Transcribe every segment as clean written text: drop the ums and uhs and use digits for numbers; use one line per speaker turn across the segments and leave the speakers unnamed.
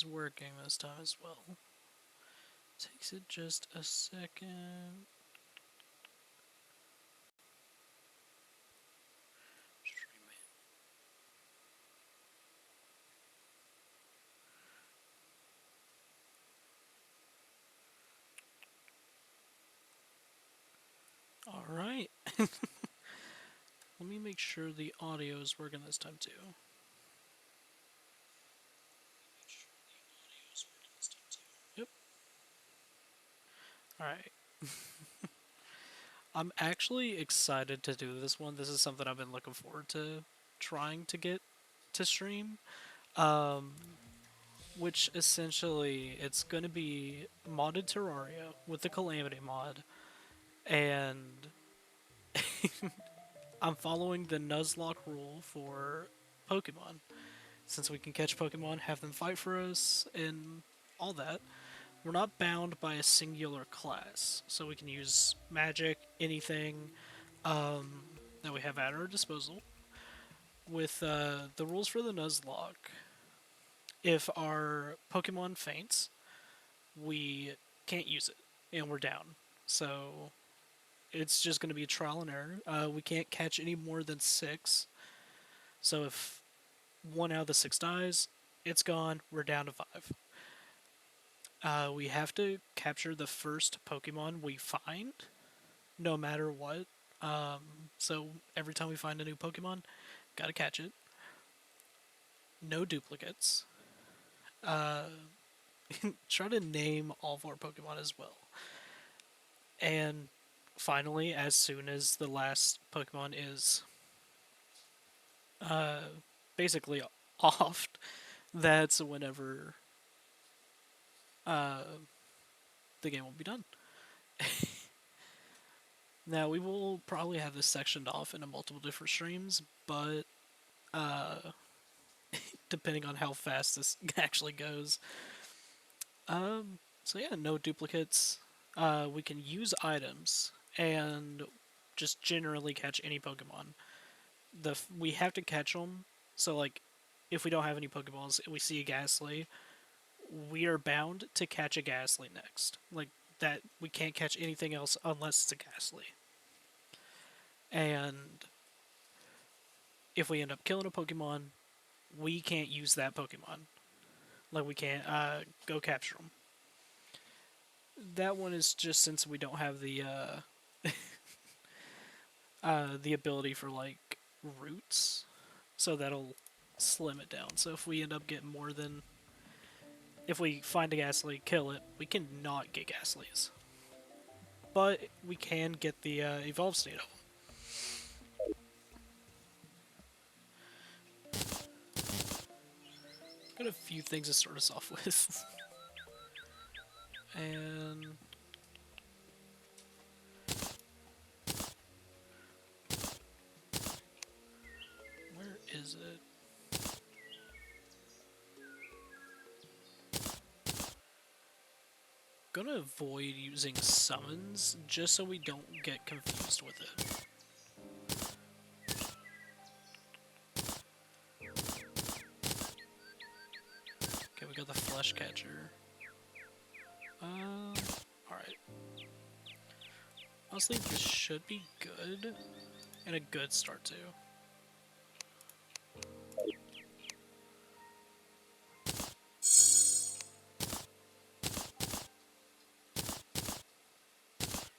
It's working this time as well. Takes it just a second. Alright. Let me make sure the audio is working this time too. Yep. Alright. I'm actually excited to do this one. This is something I've been looking forward to trying to get to stream. Um, which essentially it's going to be modded Terraria with the Calamity mod, and I'm following the Nuzlocke rule for Pokemon. Since we can catch Pokemon, have them fight for us, and all that, we're not bound by a singular class, so we can use magic, anything that we have at our disposal. With the rules for the Nuzlocke, if our Pokemon faints, we can't use it, and we're down. So it's just going to be trial and error. We can't catch any more than 6. So if one out of the 6 dies, it's gone. We're down to 5. We have to capture the first Pokemon we find, no matter what. So every time we find a new Pokemon, gotta catch it. No duplicates. Try to name all of our Pokemon as well. And finally, as soon as the last Pokemon is basically off, that's whenever the game will be done. Now, we will probably have this sectioned off into multiple different streams, but depending on how fast this actually goes. So yeah, no duplicates. We can use items and just generally catch any Pokemon. We have to catch them. So like, if we don't have any Pokeballs, and we see a Ghastly, we are bound to catch a Ghastly next. Like that, we can't catch anything else unless it's a Ghastly. And if we end up killing a Pokemon, we can't use that Pokemon. Like we can't go capture them. That one is just since we don't have the ability for like roots, so that'll slim it down. So if we end up getting more than, if we find a Ghastly, kill it, we can not get Ghastlies, but we can get the evolved state of them. Got a few things to start us off with, and where is it? Gonna avoid using summons just so we don't get confused with it. Okay, we got the Flesh Catcher. Alright. Honestly, this should be good, and a good start too.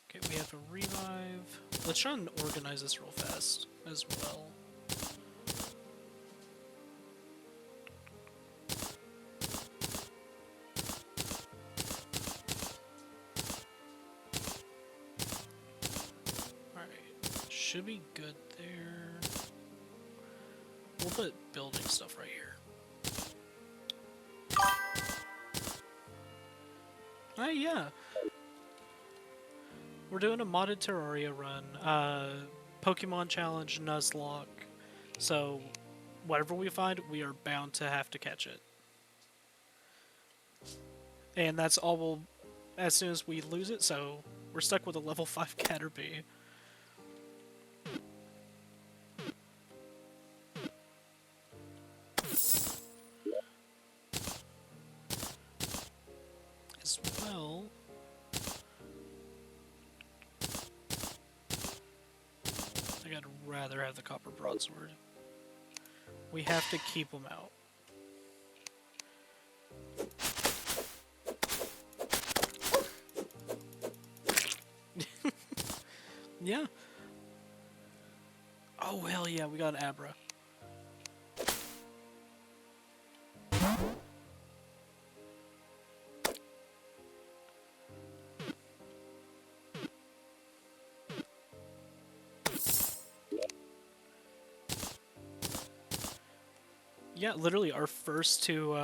Okay, we have a revive. Let's try and organize this real fast as well. Alright, should be good there. We'll put building stuff right here. Yeah. We're doing a modded Terraria run. Pokemon Challenge Nuzlocke. So, whatever we find, we are bound to have to catch it. And that's all we'll, as soon as we lose it, so we're stuck with a level 5 Caterpie. as well. I think I'd rather have the copper broadsword. We have to keep them out. Yeah. Oh, hell yeah, we got an Abra. Yeah, literally our first two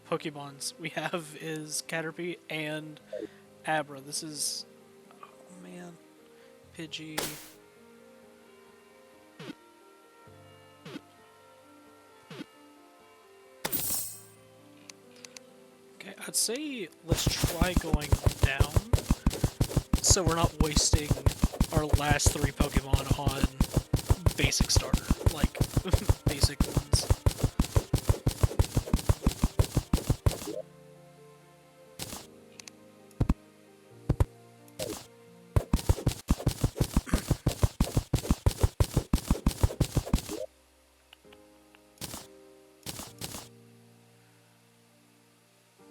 Pokemons we have is Caterpie and Abra. This is... Oh, man. Pidgey. Okay, I'd say let's try going down so we're not wasting our last three Pokemon on basic starter, like basic ones.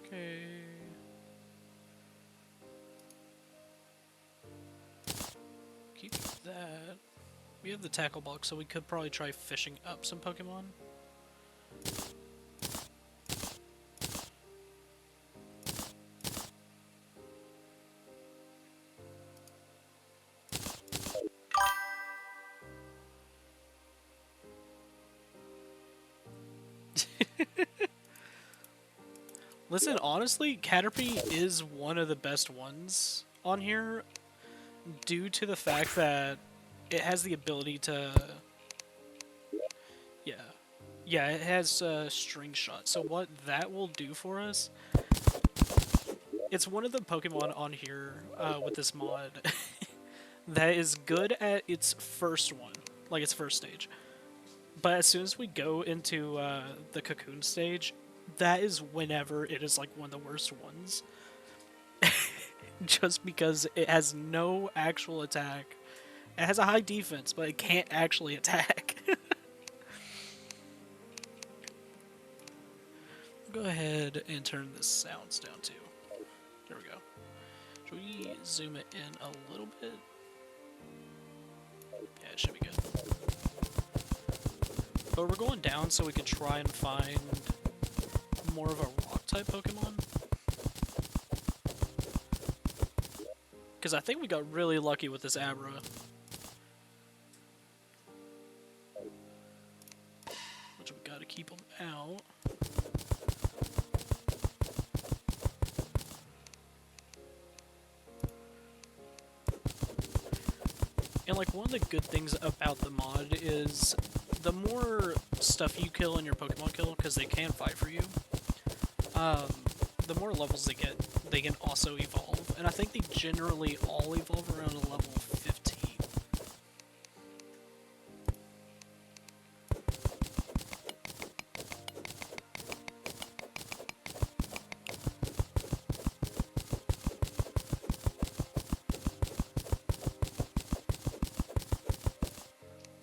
Okay. Keep that. We have the tackle box, so we could probably try fishing up some Pokemon. Listen, honestly, Caterpie is one of the best ones on here due to the fact that it has the ability to... Yeah. Yeah, it has String Shot. So what that will do for us... It's one of the Pokemon on here with this mod that is good at its first one, like its first stage. But as soon as we go into the Cocoon stage, that is whenever it is like one of the worst ones. Just because it has no actual attack. It has a high defense, but it can't actually attack. Go ahead and turn the sounds down too. There we go. Should we zoom it in a little bit? Yeah, it should be good. But we're going down so we can try and find more of a rock-type Pokemon. Because I think we got really lucky with this Abra. Which we gotta keep them out. And like one of the good things about the mod is the more stuff you kill in your Pokemon kill, because they can fight for you, the more levels they get, they can also evolve. And I think they generally all evolve around a level 15.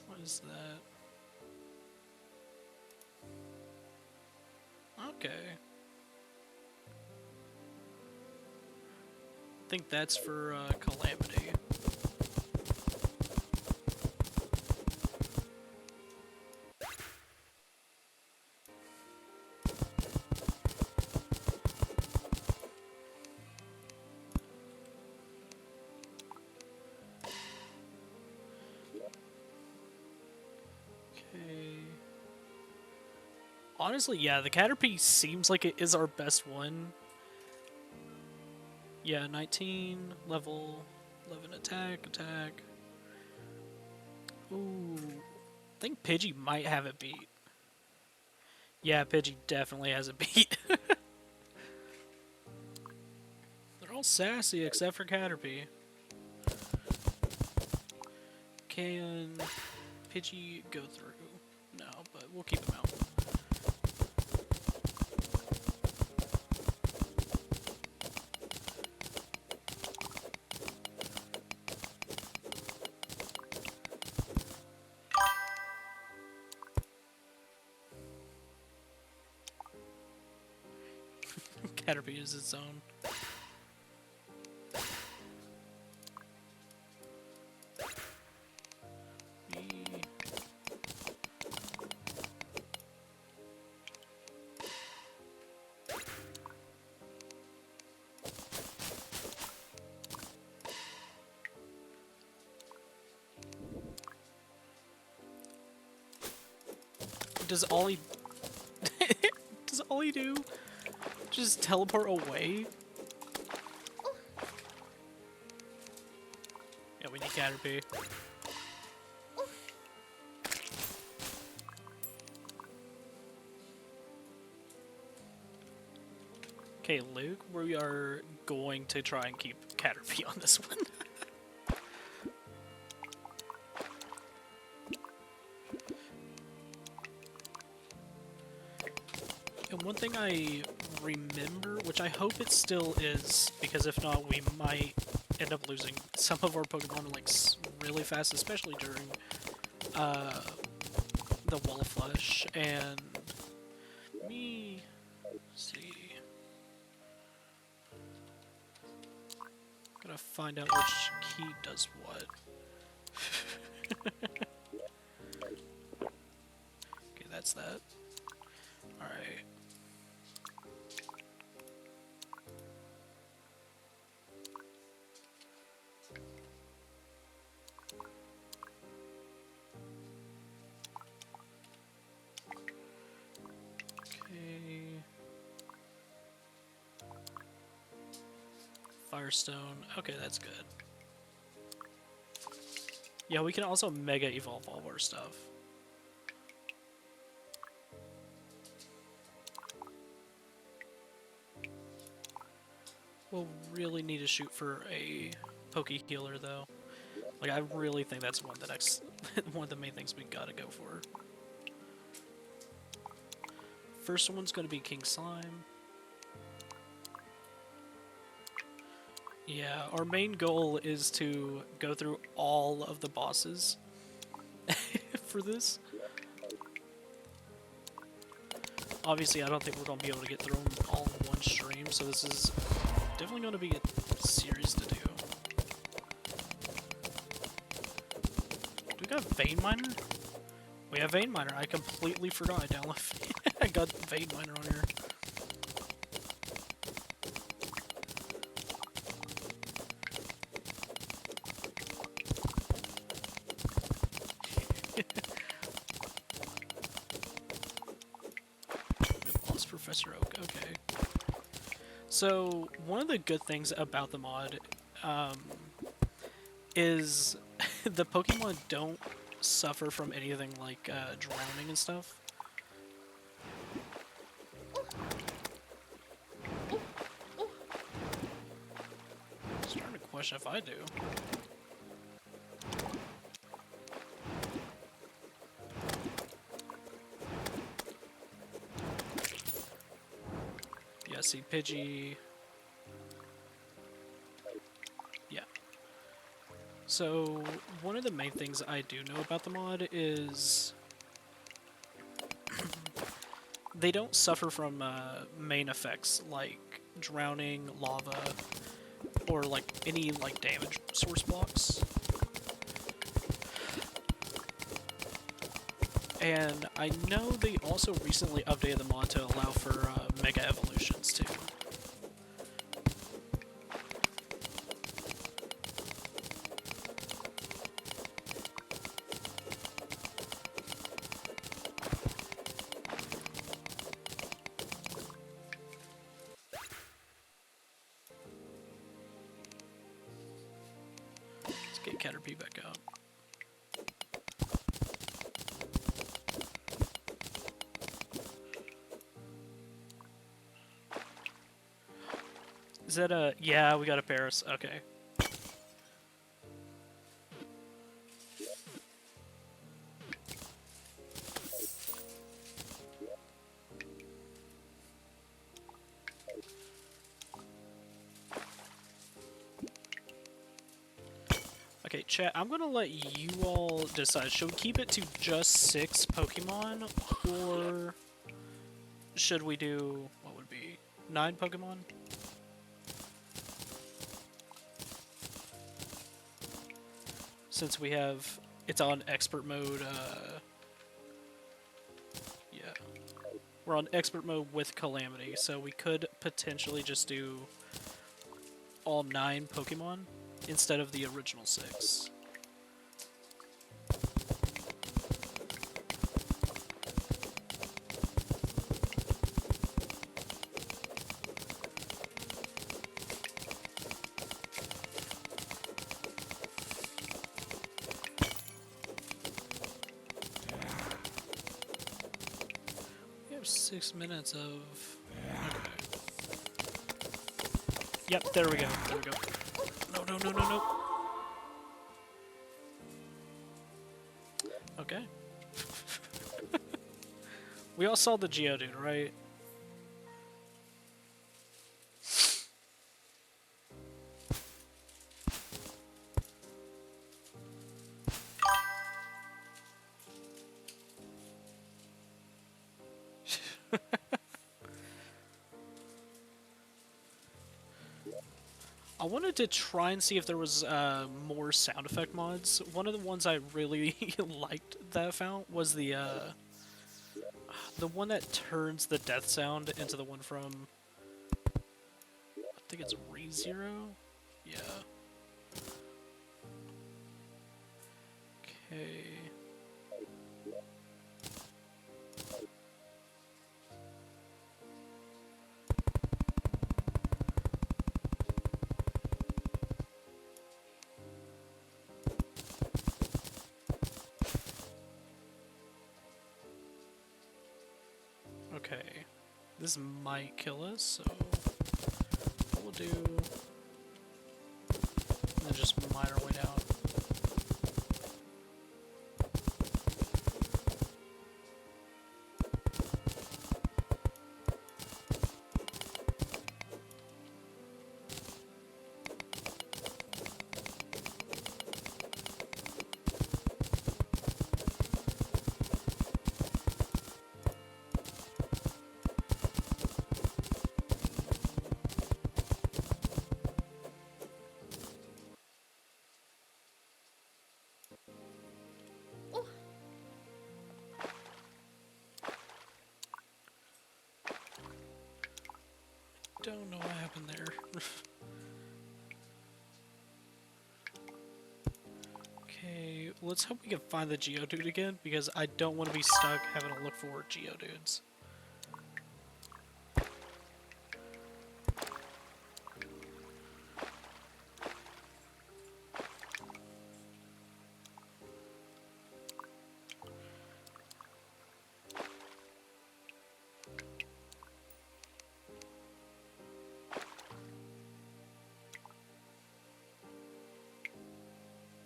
What is that? Okay. I think that's for Calamity. Okay. Honestly, yeah, the Caterpie seems like it is our best one. Yeah, 19, level 11 attack. Ooh, I think Pidgey might have it beat. Yeah, Pidgey definitely has it beat. They're all sassy except for Caterpie. Can Pidgey go through? No, but we'll keep him out. Caterpie is its own. Does Ollie... Does Ollie do? Just teleport away? Yeah, we need Caterpie. Okay, Luke, we are going to try and keep Caterpie on this one. And one thing I remember, which I hope it still is, because if not, we might end up losing some of our Pokemon like really fast, especially during the Wall of Flesh. And me see, gotta find out which key does what. Okay, that's that. All right. Firestone. Okay, that's good. Yeah, we can also Mega Evolve all of our stuff. We'll really need to shoot for a Poke Healer, though. Like, I really think that's one of the main things we gotta go for. First one's gonna be King Slime. Yeah, our main goal is to go through all of the bosses for this. Obviously, I don't think we're going to be able to get through them all in one stream, so this is definitely going to be a series to do. Do we got Vein Miner? We have Vein Miner. I completely forgot I downloaded. I got Vein Miner on here. Professor Oak, okay. So, one of the good things about the mod is the Pokemon don't suffer from anything like drowning and stuff. I'm starting to question if I do. Yeah, see, Pidgey. Yeah. So, one of the main things I do know about the mod is they don't suffer from main effects like drowning, lava, or like any like damage source blocks. And I know they also recently updated the mod to allow for Mega Evolutions too. Let's get Caterpie back up. Is that a... Yeah, we got a Paris. Okay. Okay, chat, I'm gonna let you all decide. Should we keep it to just 6 Pokemon? Or should we do... what would be... 9 Pokemon. Since we have, it's on expert mode, yeah. We're on expert mode with Calamity, so we could potentially just do all 9 Pokemon instead of the original 6. We have 6 minutes of... Okay. Yep, there we go, there we go. No, no, no, no, no. Okay. We all saw the Geodude, right? I wanted to try and see if there was more sound effect mods. One of the ones I really liked that I found was the one that turns the death sound into the one from, I think it's ReZero? Yeah. Okay. Okay. This might kill us, so what we'll do, and then just mine our way down. Don't know what happened there. Okay, let's hope we can find the Geodude again, because I don't want to be stuck having to look for Geodudes.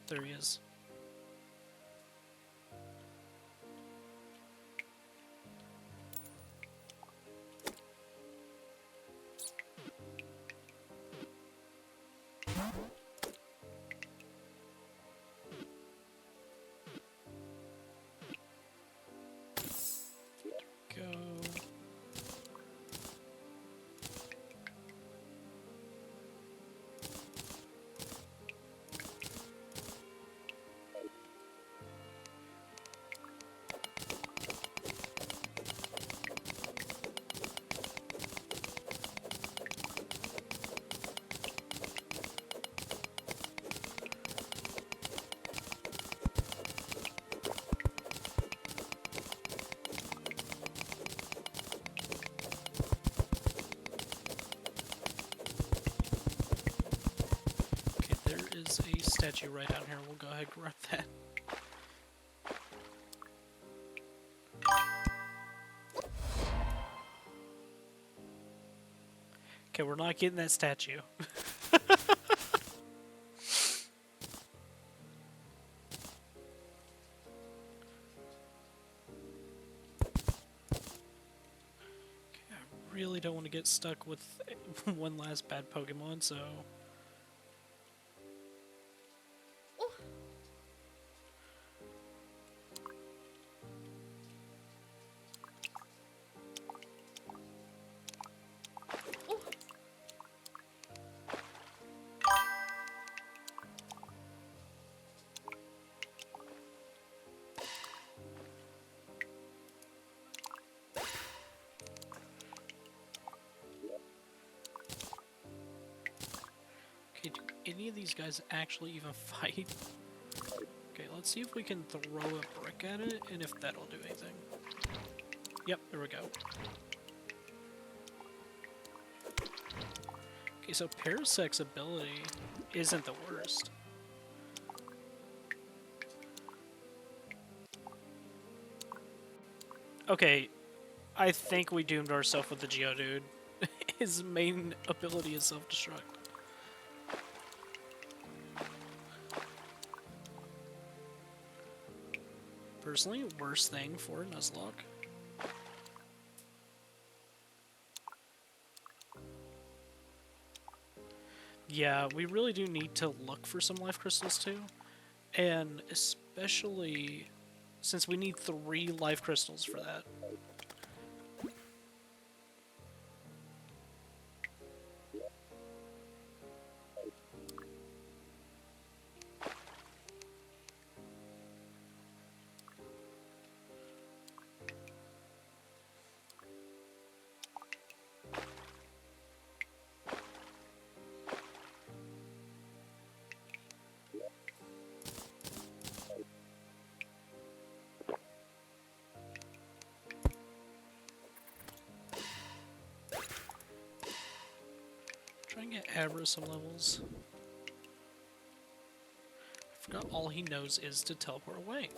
There he is. Go. Okay, there is a statue right down here. We'll go ahead and grab that. Okay, we're not getting that statue. Really don't want to get stuck with one last bad Pokemon, so... any of these guys actually even fight? Okay, let's see if we can throw a brick at it, and if that'll do anything. Yep, there we go. Okay, so Parasec's ability isn't the worst. Okay, I think we doomed ourselves with the Geodude. His main ability is self-destruct. Personally, worst thing for Nuzlocke. Yeah, we really do need to look for some life crystals too. And especially since we need 3 life crystals for that. Try and get Abra some levels. I forgot all he knows is to teleport away.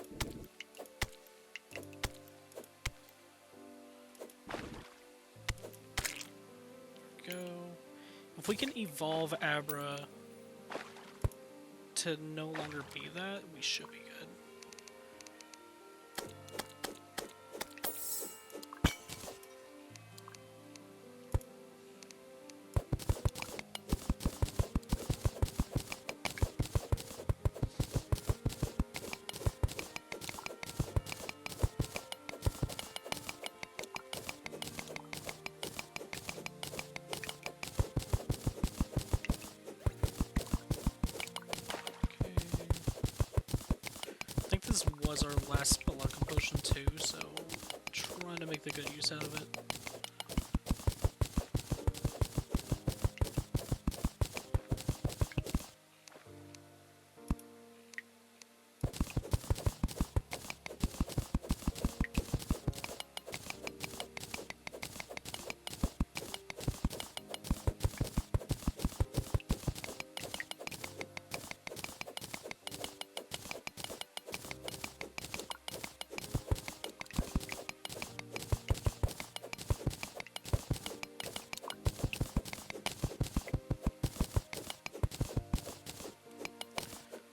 Go. If we can evolve Abra to no longer be that, we should be good. I think this was our last Spelunky potion too, so trying to make the good use out of it.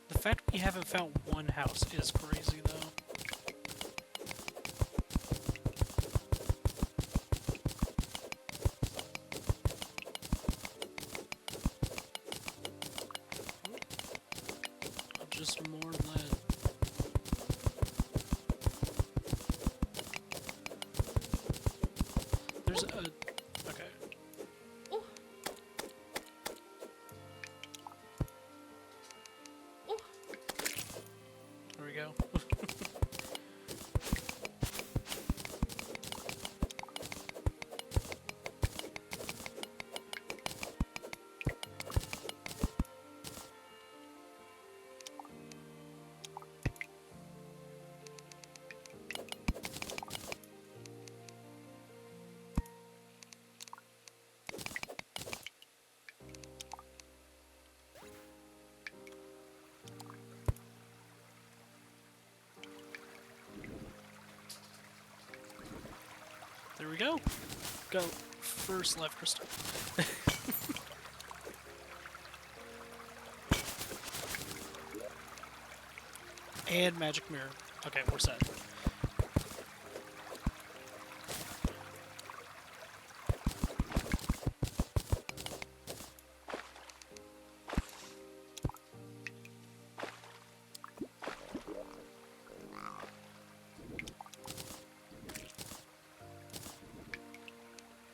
The fact we haven't found one house is crazy, though. Just more lead. There's a... okay.
Oh. Oh.
There we go. There we go. Go. First life crystal. And magic mirror. Okay, we're set.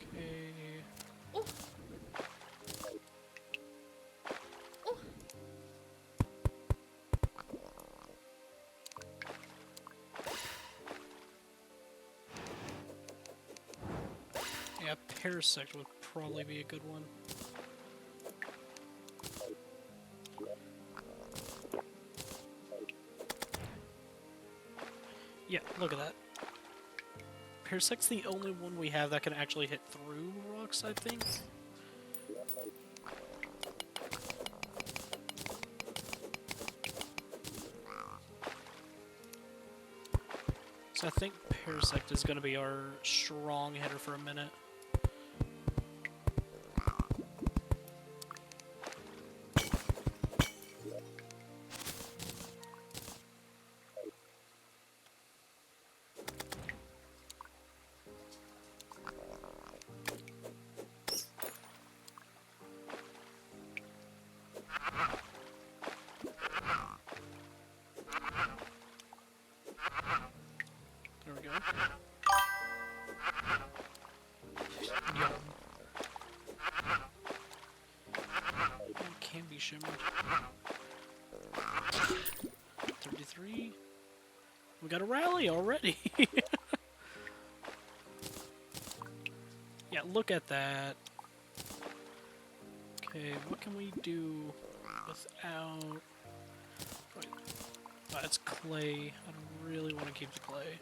Okay.
Oh. Oh.
Yeah, Parasect would probably be a good one. Yeah, look at that. Parasec's the only one we have that can actually hit through rocks, I think. So I think Parasect is going to be our strong hitter for a minute. There we go. Yum. It can be shimmered. 33. We got a rally already. Yeah, look at that. Okay, what can we do without... Wait. Oh, it's clay. I don't really want to keep the clay.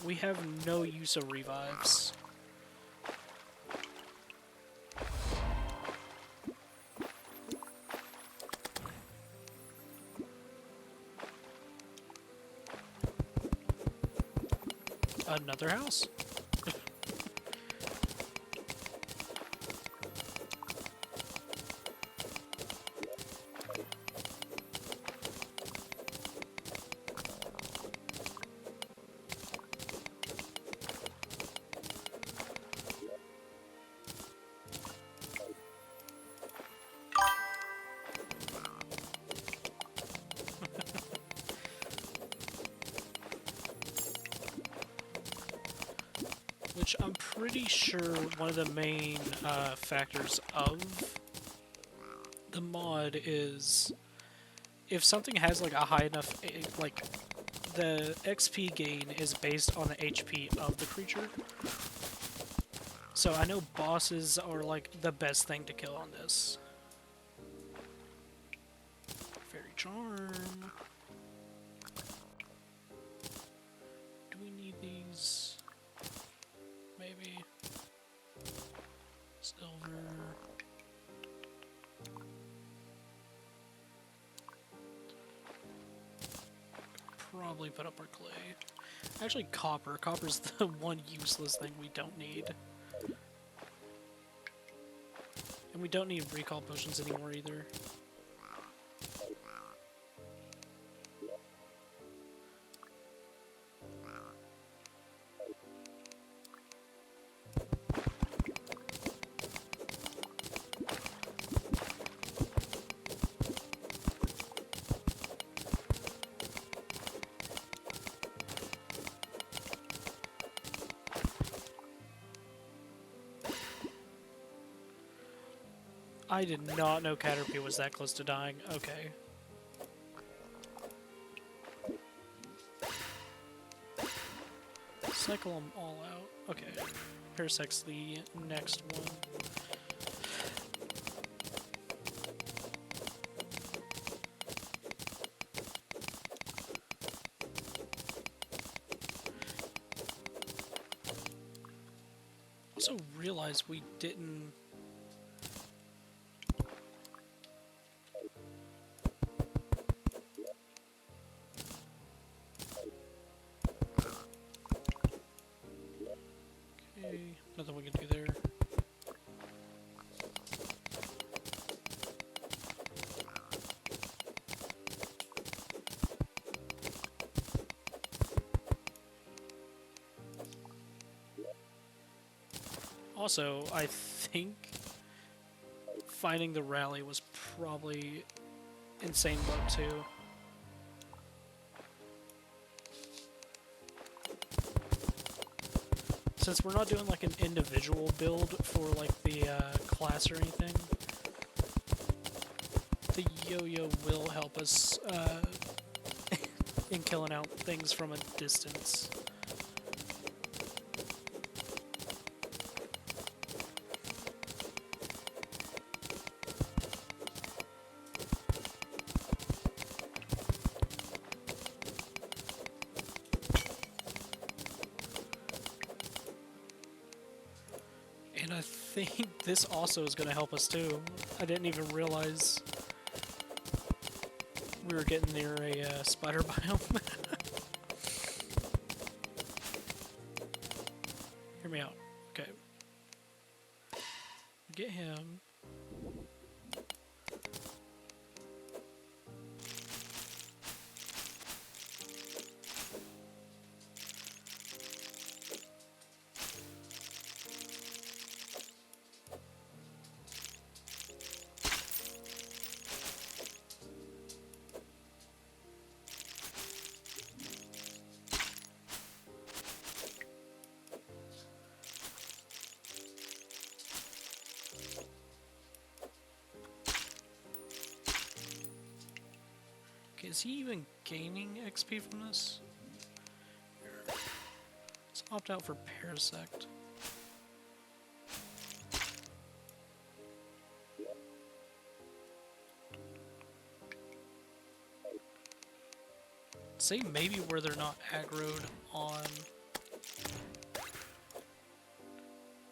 We have no use of revives. Another house. Which I'm pretty sure one of the main factors of the mod is if something has like a high enough, like the XP gain is based on the HP of the creature. So I know bosses are like the best thing to kill on this. Fairy Charm. Do we need these? Maybe. Silver. Probably put up our clay. Actually, copper. Copper's the one useless thing we don't need. And we don't need recall potions anymore either. I did not know Caterpie was that close to dying. Okay. Cycle them all out. Okay. Parasec's the next one. Also realized we didn't... Okay, nothing we can do there. Also, I think finding the rally was probably insane luck too. Since we're not doing like an individual build for like the class or anything, the yo-yo will help us in killing out things from a distance. And I think this also is going to help us too. I didn't even realize we were getting near a spider biome. Hear me out. Okay. Get him. Okay, is he even gaining XP from this? Here. Let's opt out for Parasect. Say maybe where they're not aggroed on.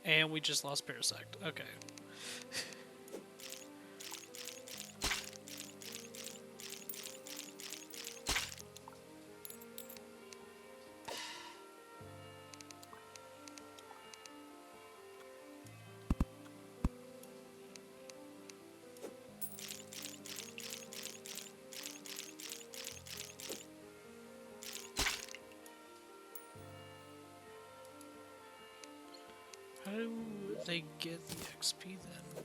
And we just lost Parasect. Okay. How do they get the XP then?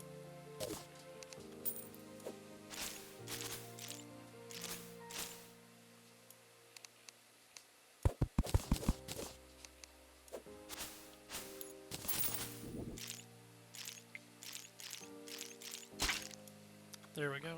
There we go.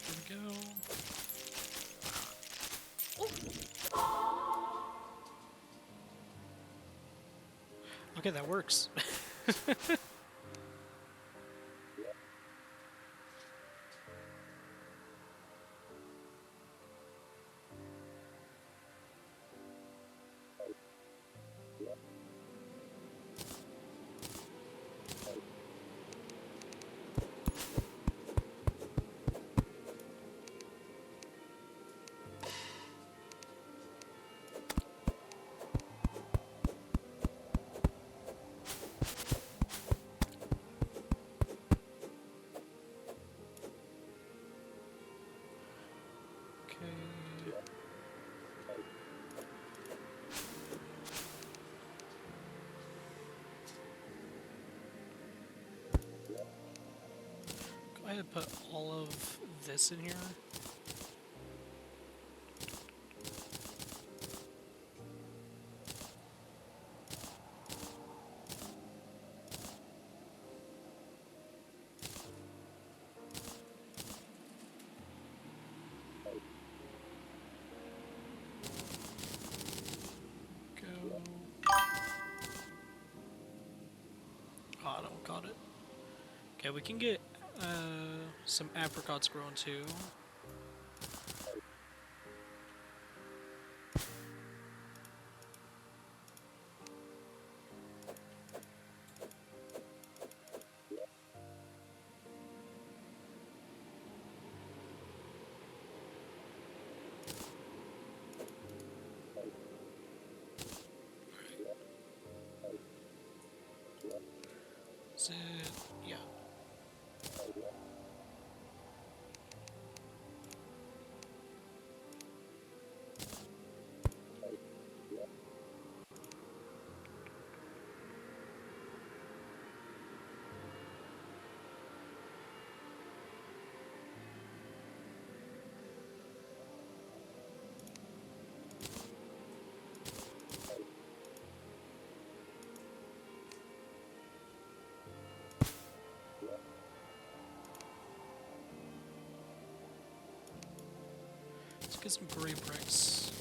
There we go. Okay, that works. Okay. Go ahead and put all of this in here. Go. Oh, I don't got it. Okay, we can get some apricots grown too. Is it? Yeah. Let's get some gray bricks.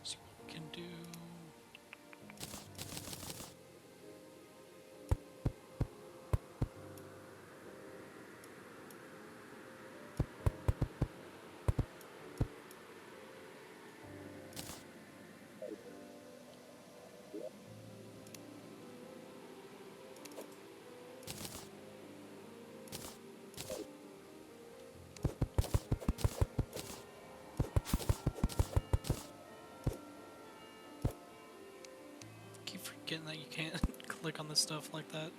See what we can do. Keep forgetting that you can't click on this stuff like that.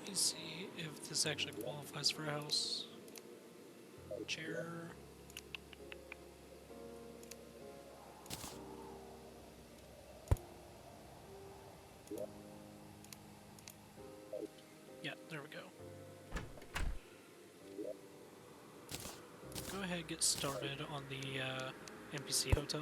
Let me see if this actually qualifies for a house. Chair. Yeah, there we go. Go ahead and get started on the NPC hotel.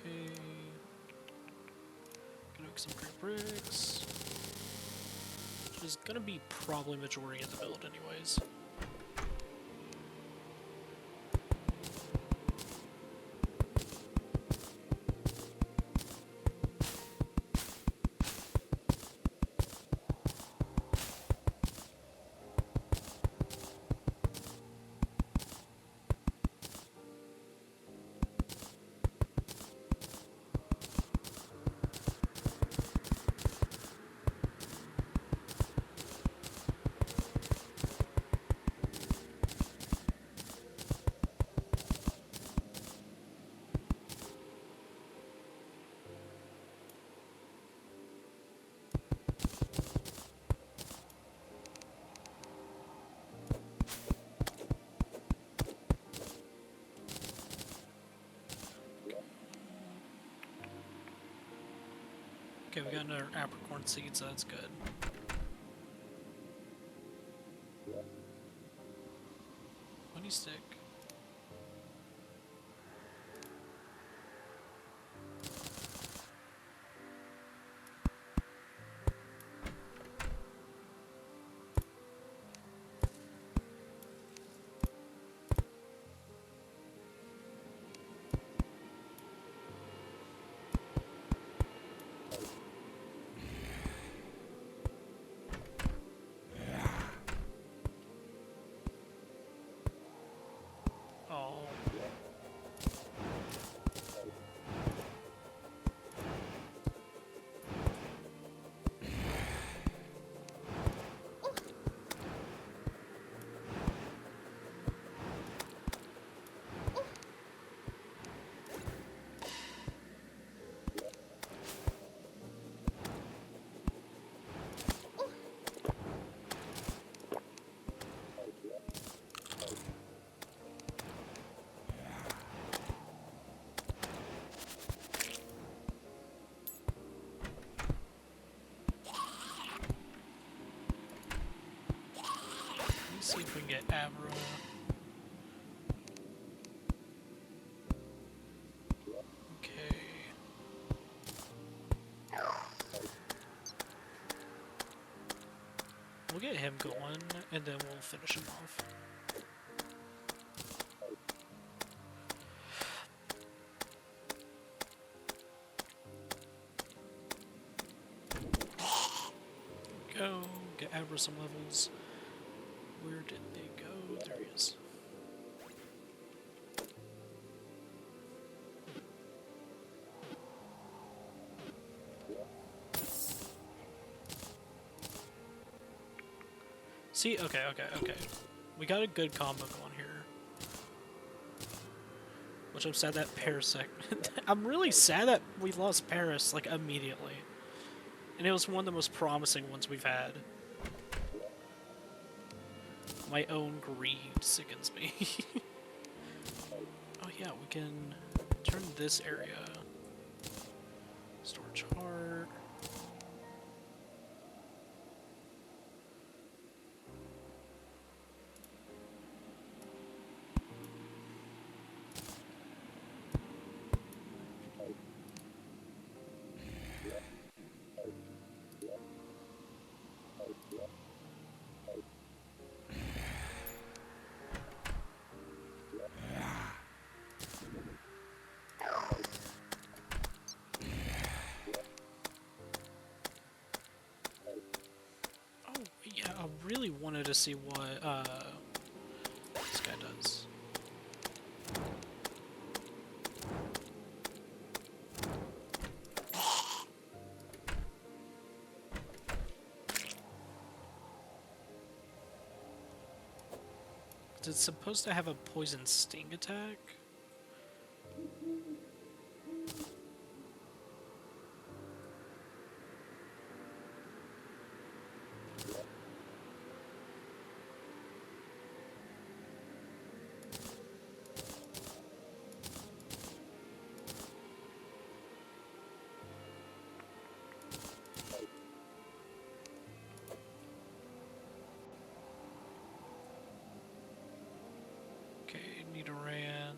Okay. Gonna make some great bricks. Which is gonna be probably majority of the build anyways. Okay, we got another apricorn seed, so that's good. Honey stick. See if we can get Abra. Okay. We'll get him going, and then we'll finish him off. Go, get Abra some levels. Where did they go? There he is. See, okay. We got a good combo going here. Which I'm sad that Paris... I'm really sad that we lost Paris, like, immediately. And it was one of the most promising ones we've had. My own greed sickens me. Oh yeah, we can turn this area. Storage heart. Yeah, I really wanted to see what this guy does. It's supposed to have a poison sting attack? Okay, Nidoran.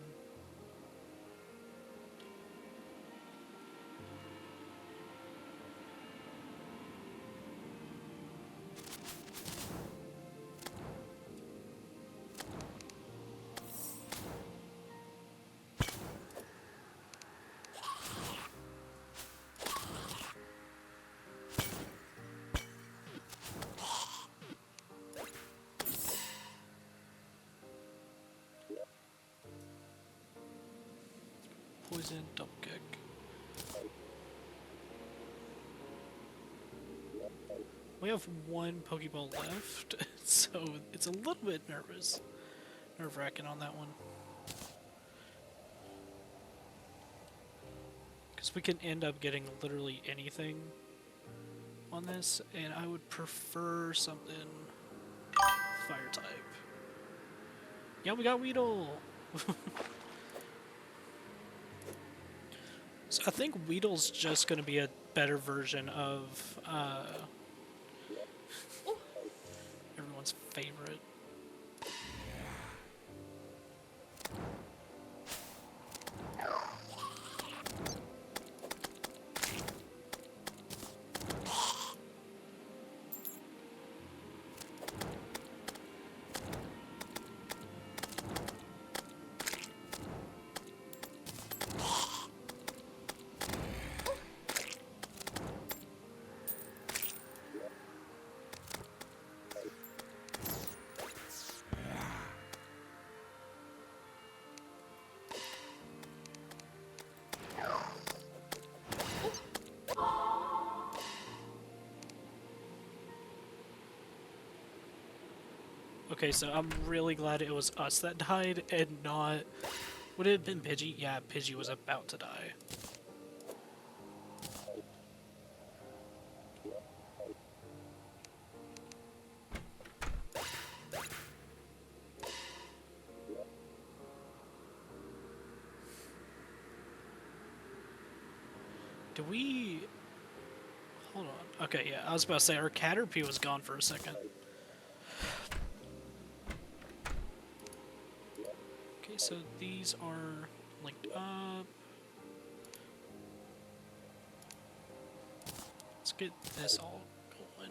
Poison, double kick. We have one Pokeball left, so it's a little bit nerve-wracking on that one. Because we can end up getting literally anything on this, and I would prefer something fire type. Yeah, we got Weedle! So I think Weedle's just going to be a better version of everyone's favorite. Okay, so I'm really glad it was us that died and not... Would it have been Pidgey? Yeah, Pidgey was about to die. Do we... Hold on. Okay, yeah, I was about to say our Caterpie was gone for a second. Okay, so these are linked up. Let's get this all going.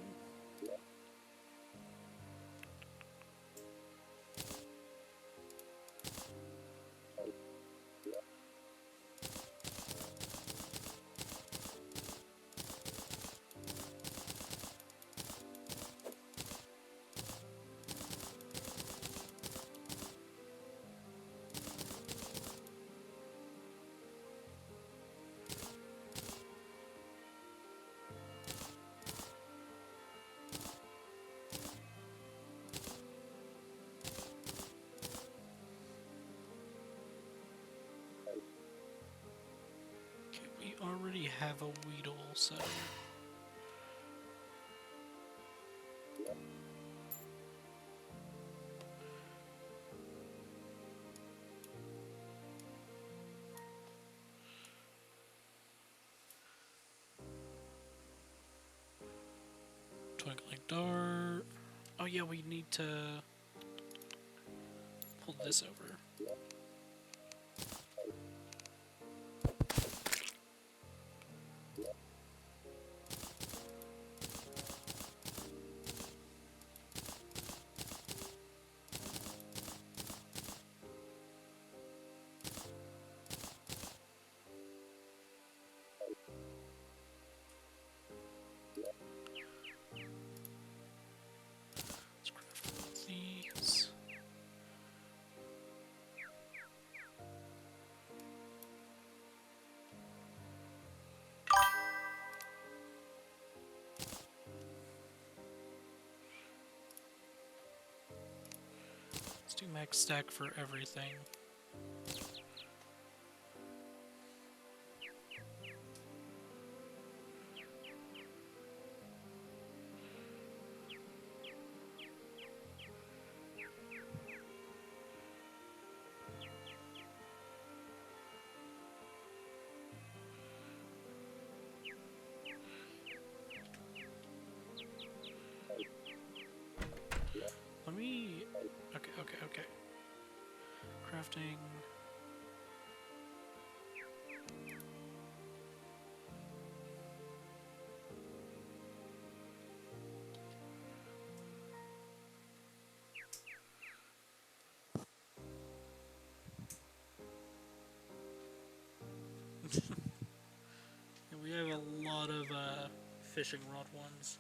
Okay, we already have a Weedle, so Twinkling Dart. Oh yeah, we need to pull this over. Let's craft these. Let's do max stack for everything. Let me... Okay. Crafting... Yeah, we have a lot of fishing rod ones.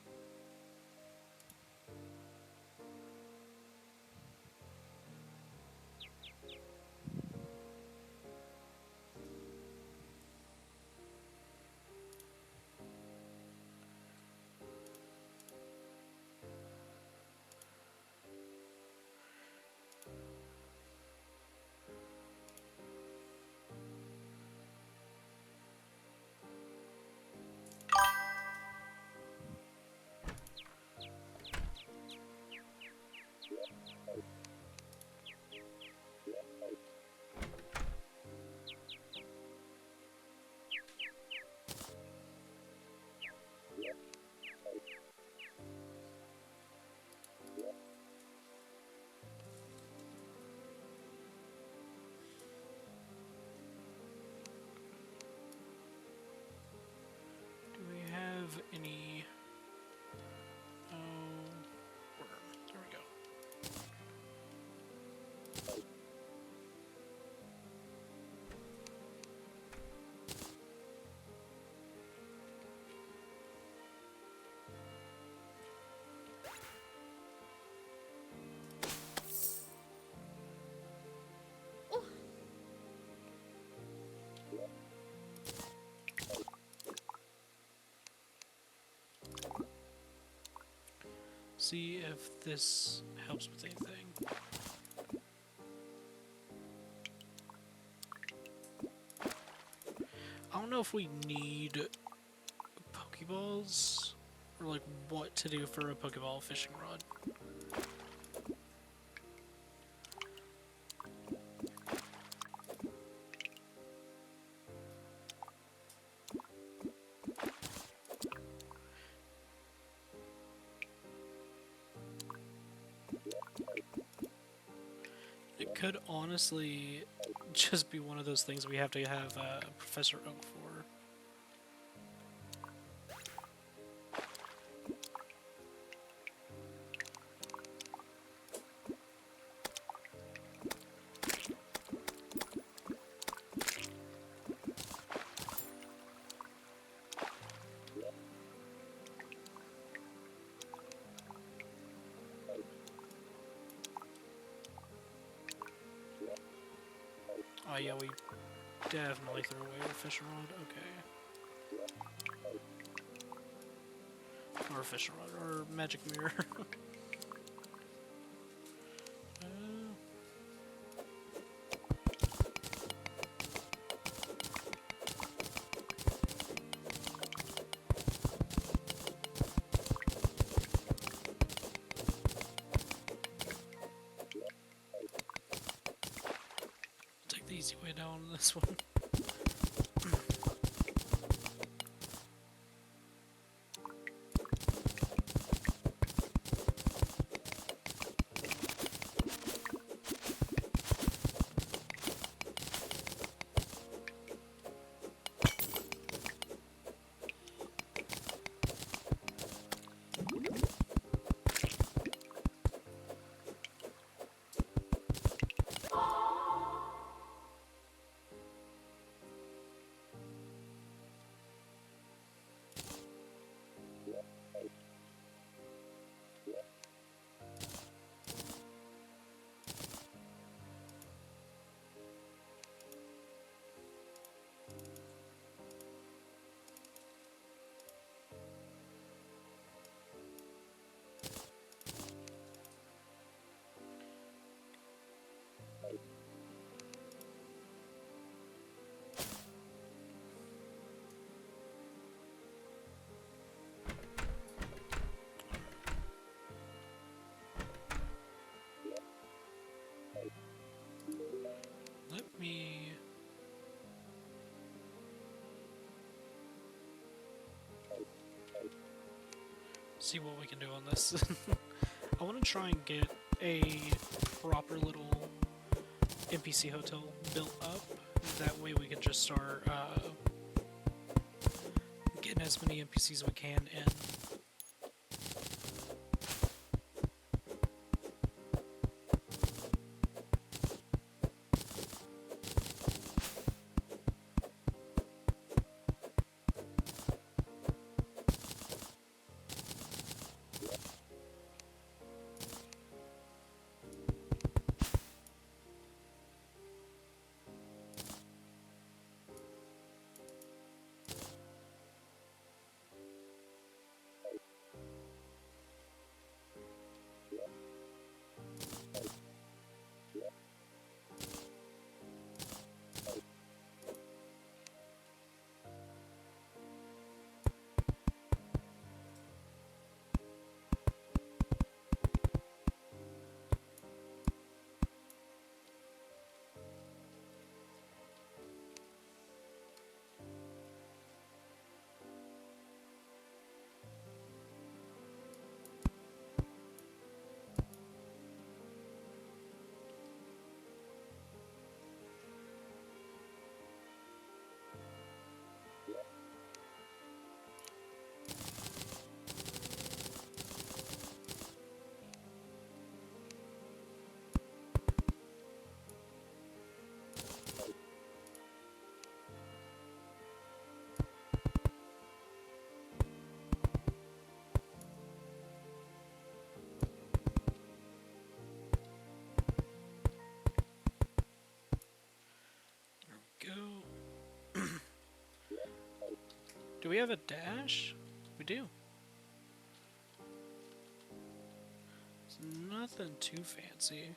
Do we have any... Oh... Worm. There we go.
Oh,
See if this helps with anything. I don't know if we need Pokeballs or like what to do for a Pokeball fishing rod. It could honestly just be one of those things we have to have Professor Oak for. Oh yeah, we definitely threw away our fishing rod. Okay. Or fishing rod, or magic mirror. uh, take the easy way down on this one. Let me... see what we can do on this. I want to try and get a proper little NPC hotel built up. That way we can just start getting as many NPCs as we can in. Go. Do we have a dash? We do. It's nothing too fancy.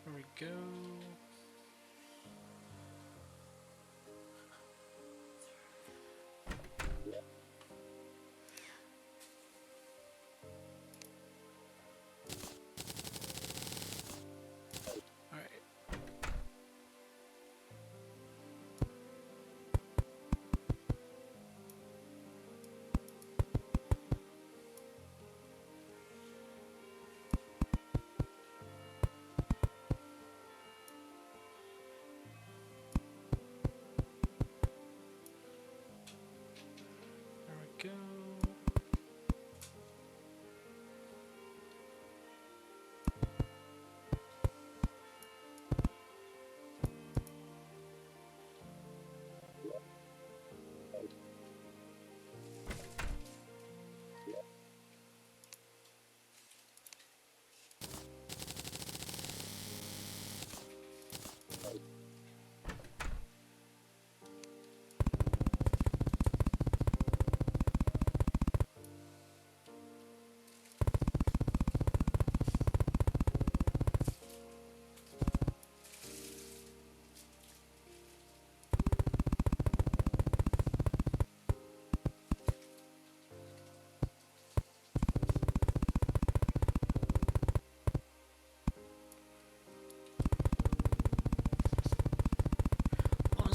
There we go.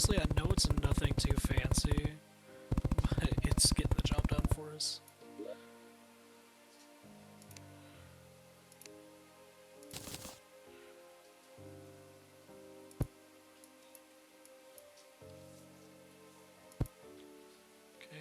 honestly, I know it's nothing too fancy, but it's getting the job done for us. Okay.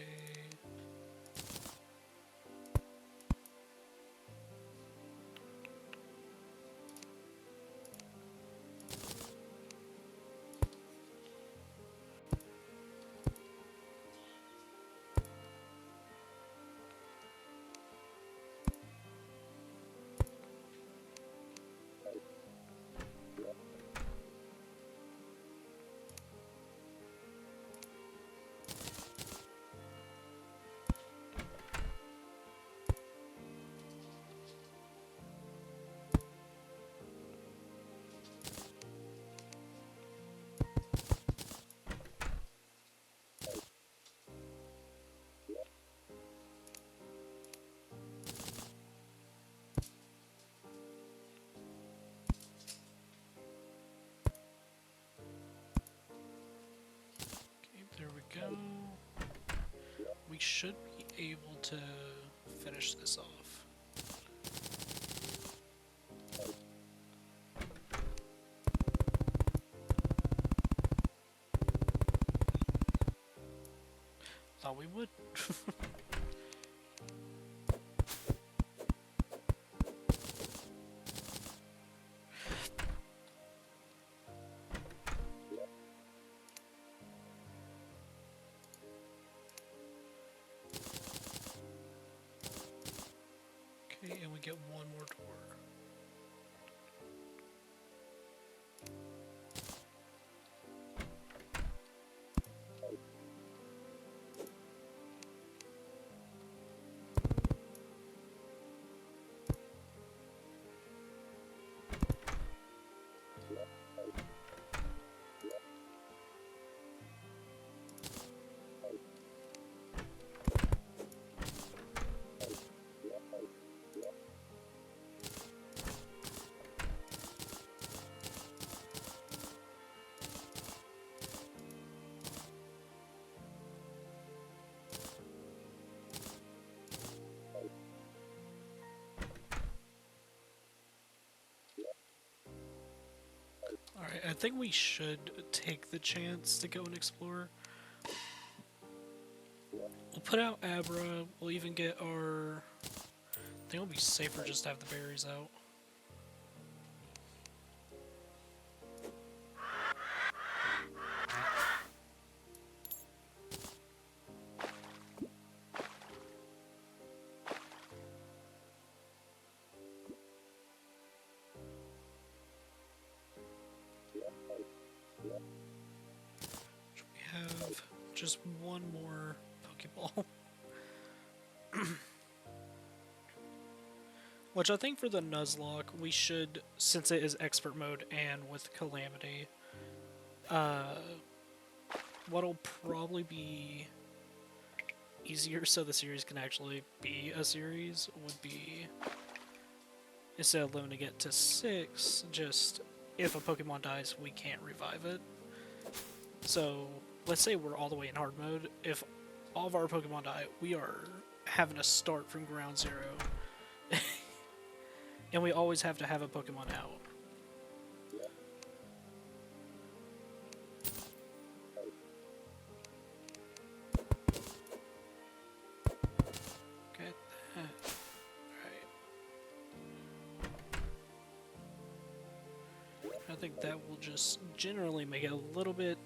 Okay, there we go. We should be able to finish this off. Thought we would. Okay, and we get one more door. Alright, I think we should take the chance to go and explore. We'll put out Abra, we'll even get our... I think it'll be safer just to have the berries out. We have just one more Pokeball. Which I think for the Nuzlocke, we should, since it is expert mode and with Calamity, what'll probably be easier so the series can actually be a series would be, instead of limiting it to 6, just if a Pokemon dies, we can't revive it. So, let's say we're all the way in hard mode. If all of our Pokemon die, we are having to start from ground zero. And we always have to have a Pokemon out. Okay. Alright. I think that will just generally make it a little bit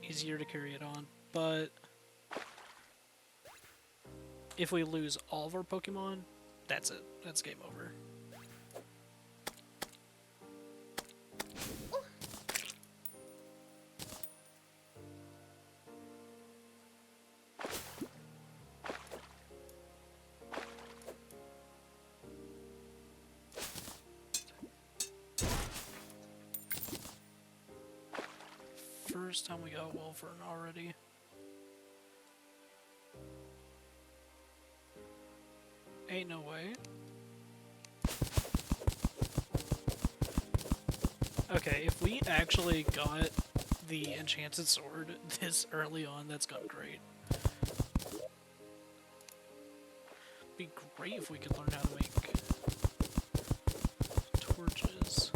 easier to carry it on, but if we lose all of our Pokemon, that's it. That's game over. First time we got Wolfern already. Ain't no way. Okay, if we actually got the enchanted sword this early on. That's gone great. Be great if we could learn how to make torches.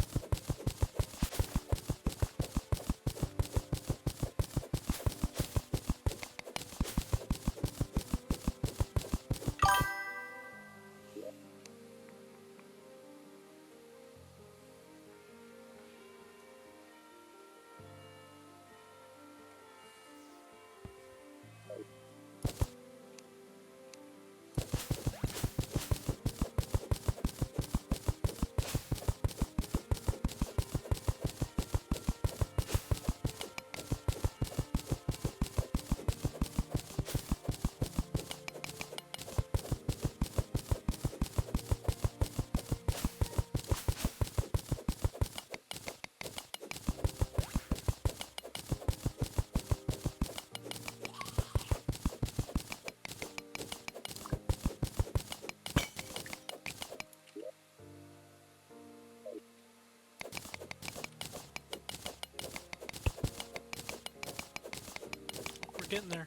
We're getting there.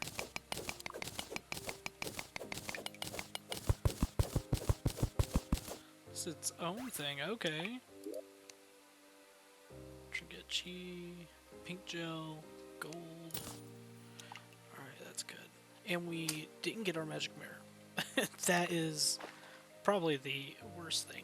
It's its own thing, okay. Trinket chi, pink gel, gold. Alright, that's good. And we didn't get our magic mirror. That is probably the worst thing.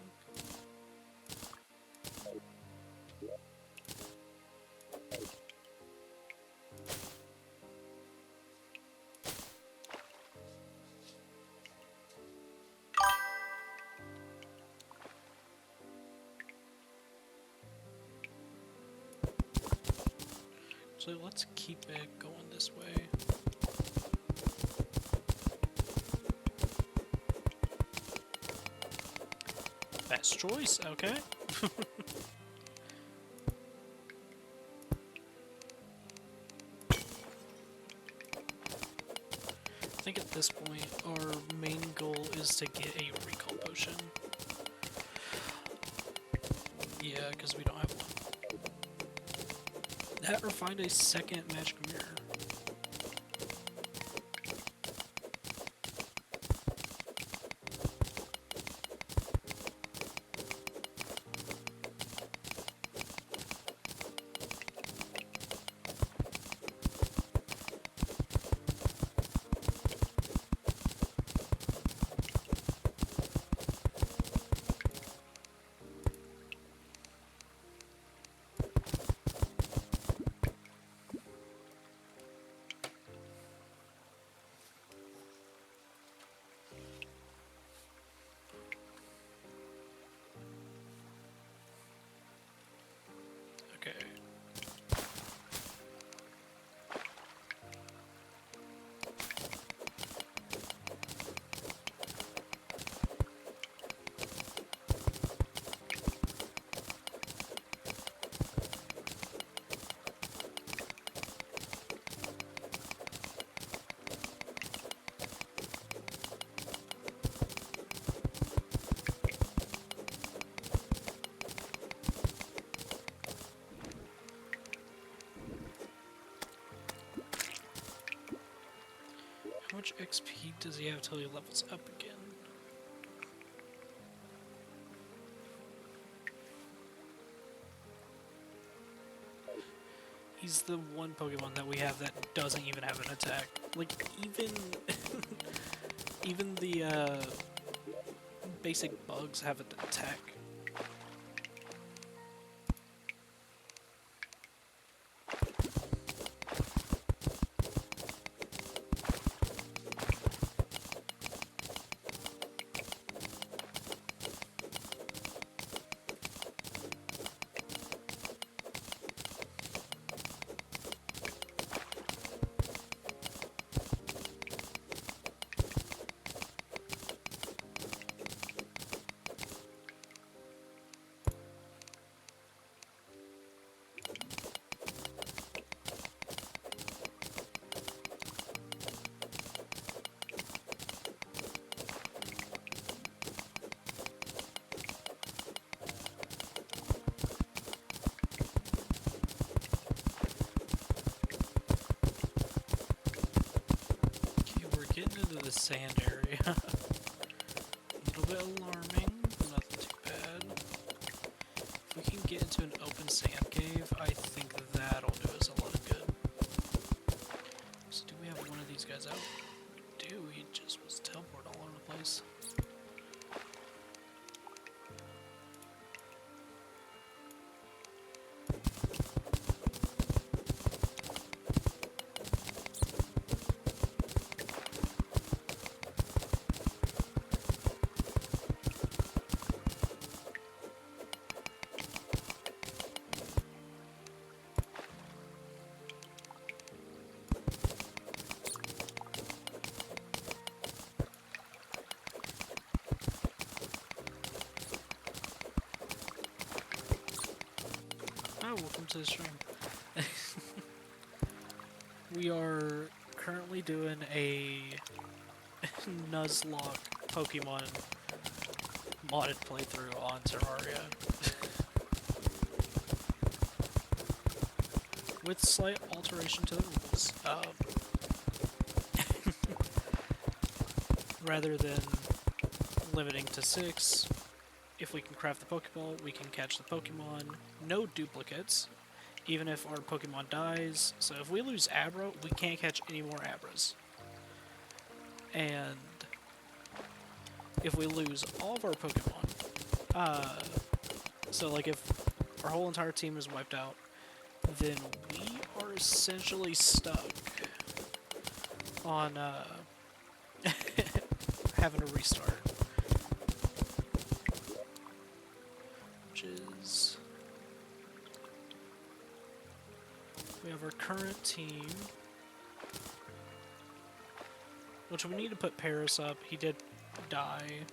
So let's keep it going this way. Best choice, okay. I think at this point our main goal is to get a recall potion. Yeah, because we don't have one. That or find a second magic mirror. Okay. How much XP does he have till he levels up again? He's the one Pokemon that we have that doesn't even have an attack. Like, even... even the, basic bugs have an attack. sand area. A little bit alarming, but nothing too bad. If we can get into an open sand cave, I think that'll do us a lot of good. So do we have one of these guys out? We do, he just was teleporting all over the place. Oh, welcome to the stream. We are currently doing a Nuzlocke Pokemon modded playthrough on Terraria. With slight alteration to the rules. Rather than limiting to 6, if we can craft the Pokeball, we can catch the Pokemon. No duplicates, even if our Pokemon dies. So if we lose Abra, we can't catch any more Abras. And if we lose all of our Pokemon, so like if our whole entire team is wiped out, then we are essentially stuck on having to restart. Which is... we have our current team, which we need to put Paris up. He did die.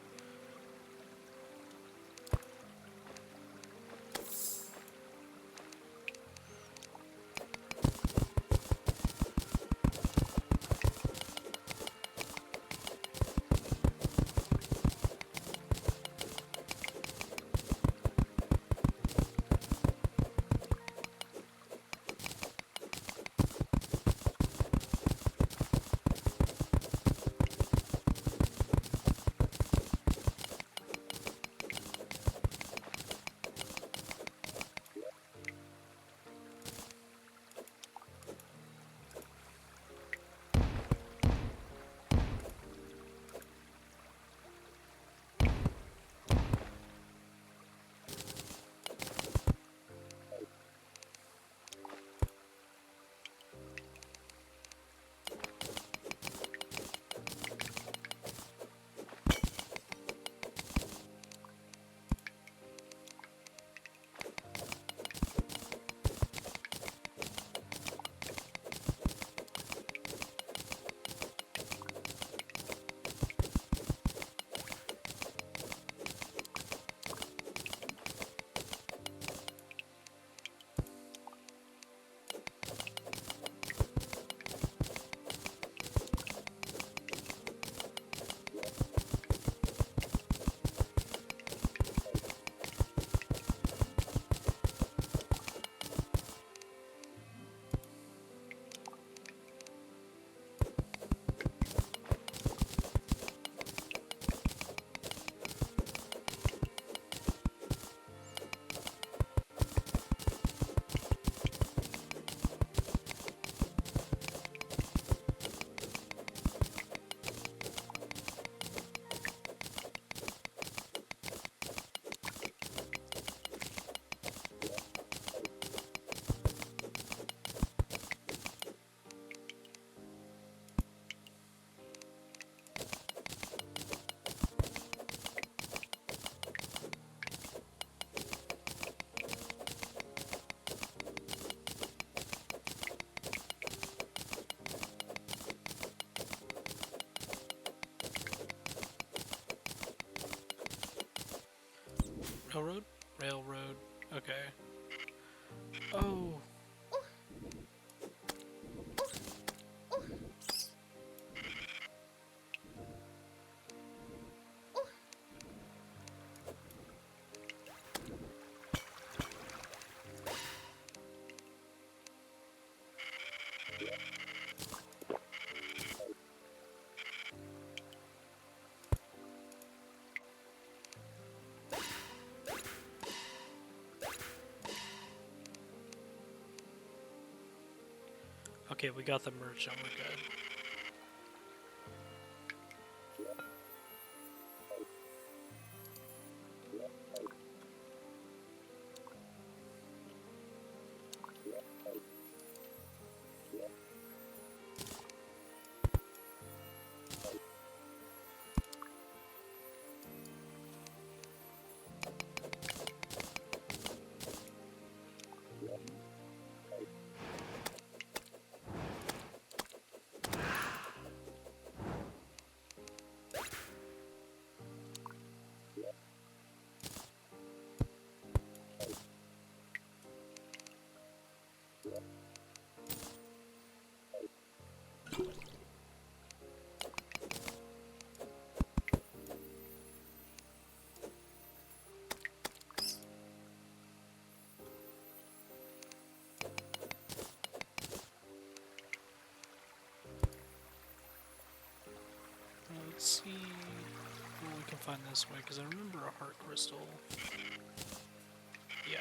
Railroad? Railroad. Okay. Oh. Okay, we got the merch and we're good. Let's see what we can find this way, because I remember a heart crystal. Yeah.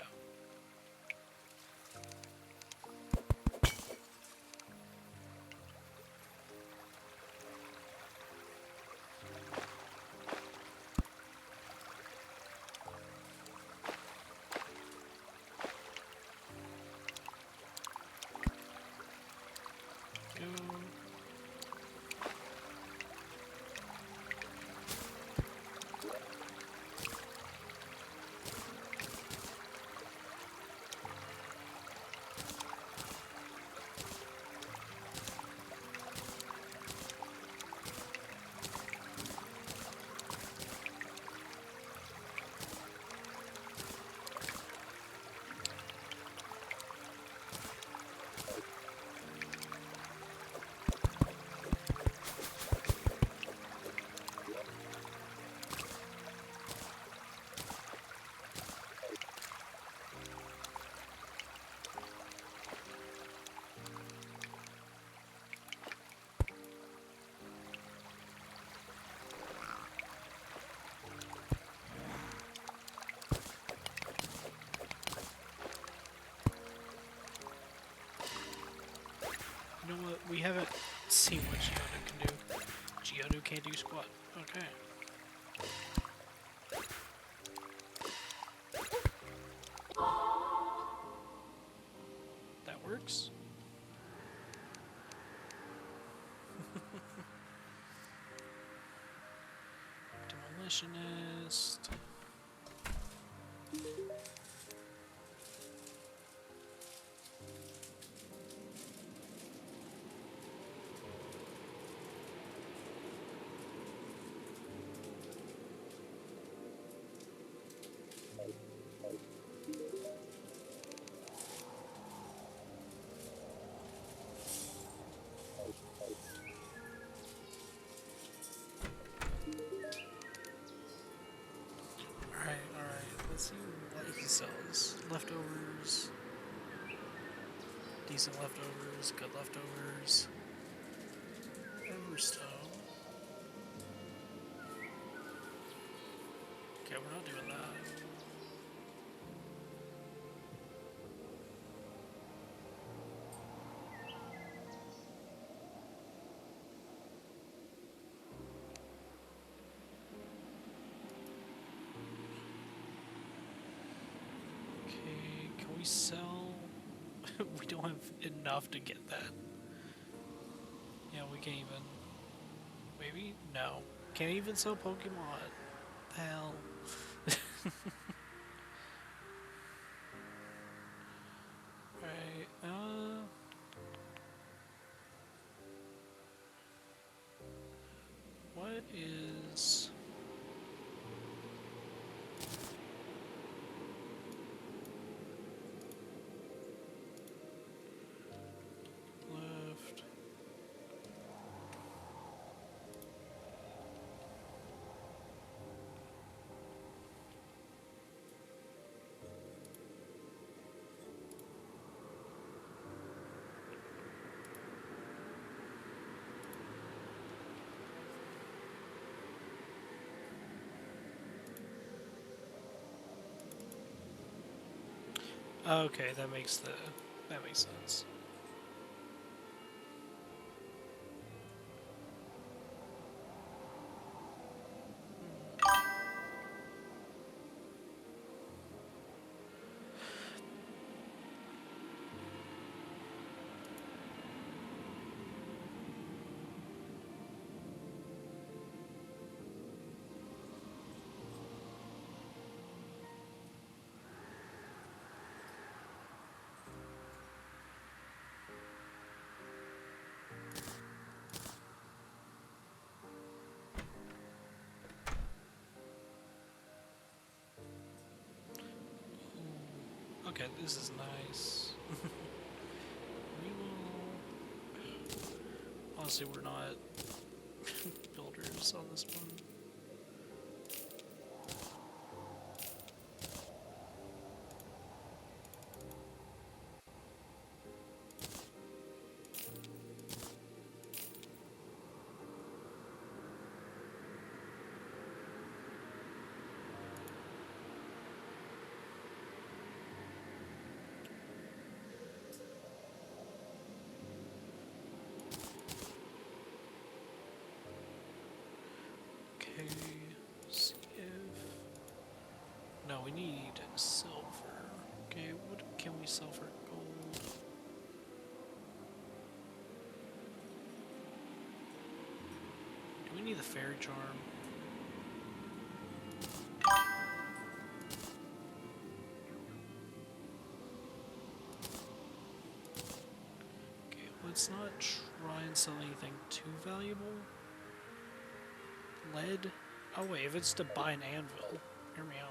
Go. You know what? We haven't seen what Geodude can do. Geodude can't do squat. Okay. That works. Demolitionist. Alright. Let's see what he sells. Leftovers. Decent leftovers. Good leftovers. Everstone. Okay, we're not doing that. Okay, can we sell? We don't have enough to get that. Yeah, we can't even. Maybe? No. Can't even sell Pokemon. The hell. Right, what is... left? Okay, that makes sense. Okay, this is nice. We will... Honestly, we're not builders on this one. Okay, see if... No, we need silver. Okay, what can we sell for gold? Do we need the fairy charm? Okay, let's not try and sell anything too valuable. Lead? Oh wait, if it's to buy an anvil, hear me out.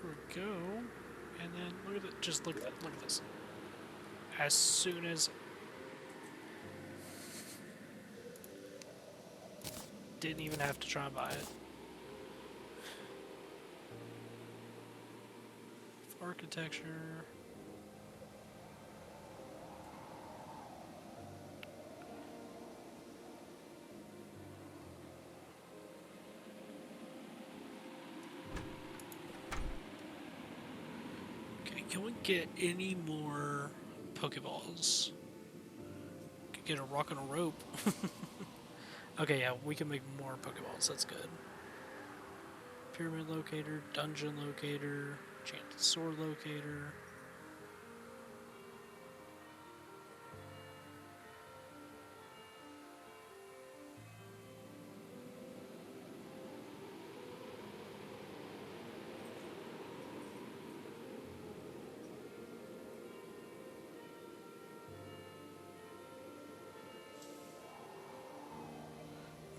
Here we go. And then look at it. Just look at that. Look at this. As soon as didn't even have to try and buy it. Architecture. Okay, can we get any more Pokeballs? Could get a rock and a rope. Okay, yeah, we can make more Pokeballs. That's good. Pyramid locator, dungeon locator, enchanted sword locator.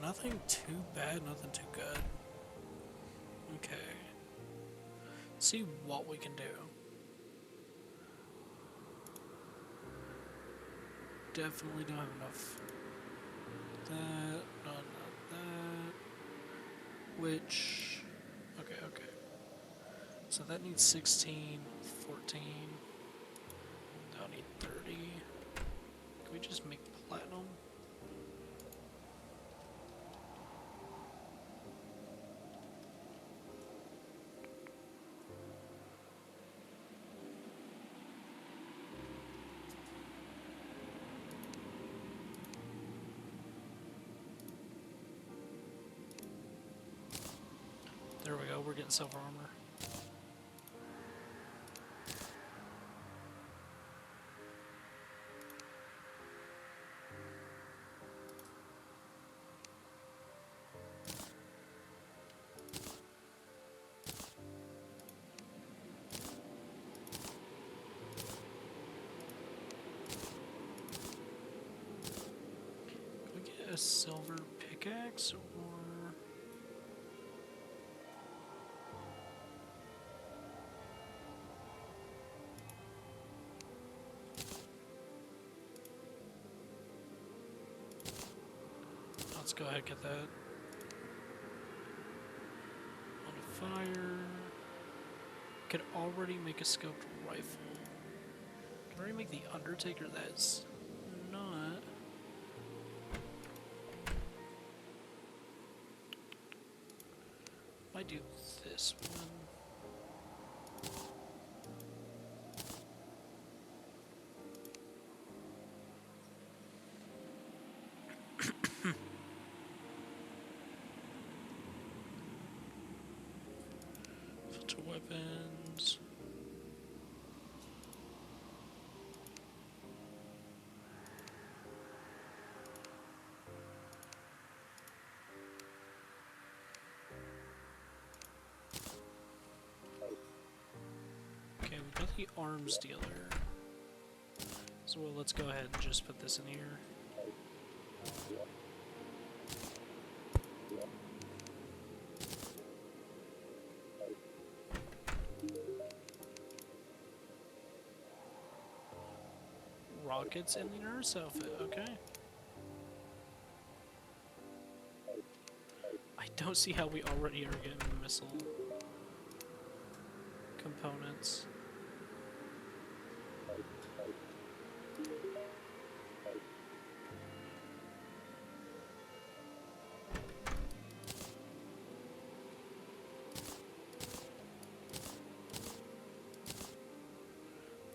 Nothing too bad, nothing too good. Okay. See what we can do. Definitely don't have enough. That, not that. Which, okay. So that needs 16, 14. That'll need 30. Can we just make platinum? There we go, we're getting silver armor. Can we get a silver pickaxe or... Let's go ahead and get that. On fire. Could already make a scoped rifle. Can already make the Undertaker. That's not. Might do this one. Filter weapons. got the arms dealer. So well, let's go ahead and just put this in here. Rockets in the nurse outfit, okay. I don't see how we already are getting missile components.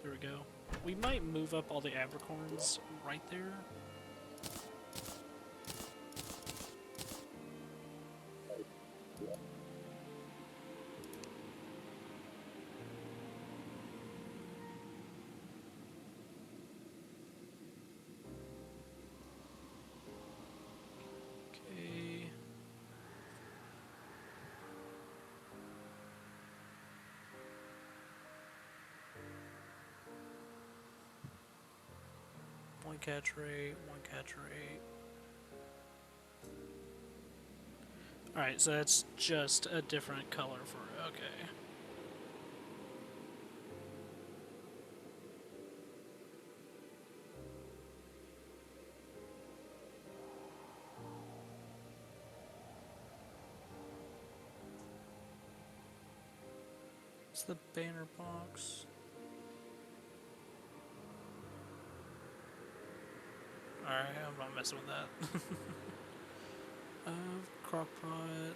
There we go. We might move up all the abercorns right there. Okay. One catch rate, one catch rate. Alright, so that's just a different color for okay. It's the banner box. Alright, I'm not messing with that. Crockpot.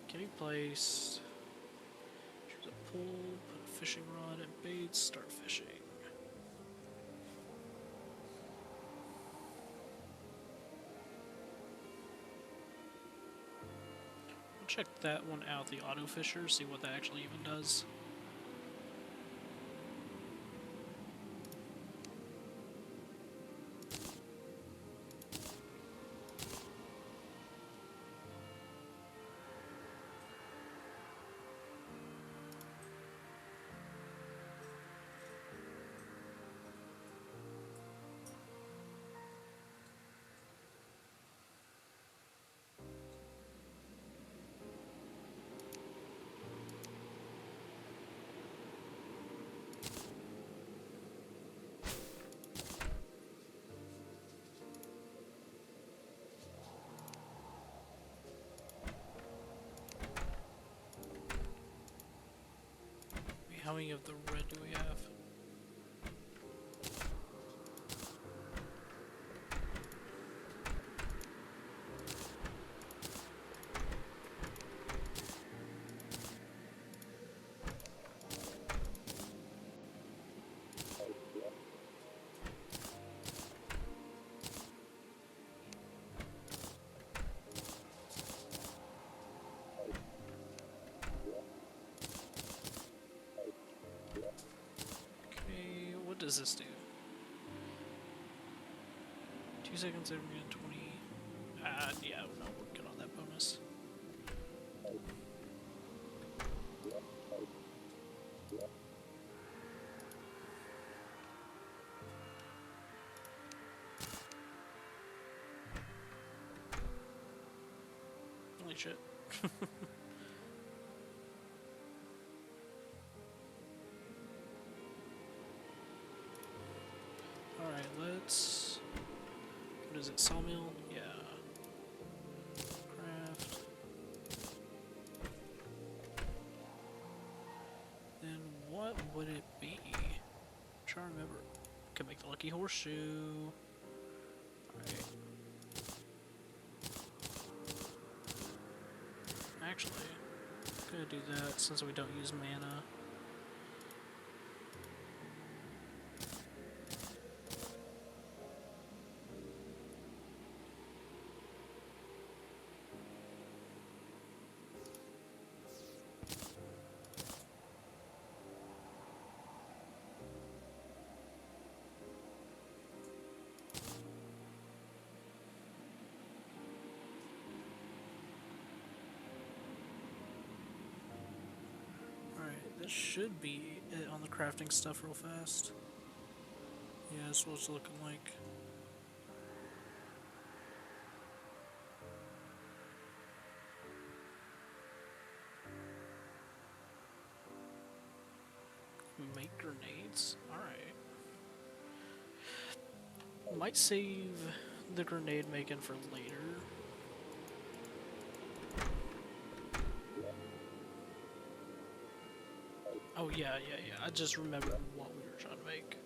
Can be placed. Choose a pole, put a fishing rod and baits, start fishing. We'll check that one out, the auto fisher, see what that actually even does. How many of the red do we have? Does this do? 2 seconds every 20. Yeah, no, we're good on that bonus. Holy shit. Alright, let's... What is it, sawmill? Yeah. Craft. Then what would it be? I'm trying to remember. Could make the lucky horseshoe. Alright. Actually, I'm gonna do that since we don't use mana. That should be it on the crafting stuff real fast. Yeah, that's what it's looking like. Make grenades? Alright. Might save the grenade making for later. Oh yeah. I just remembered what we were trying to make.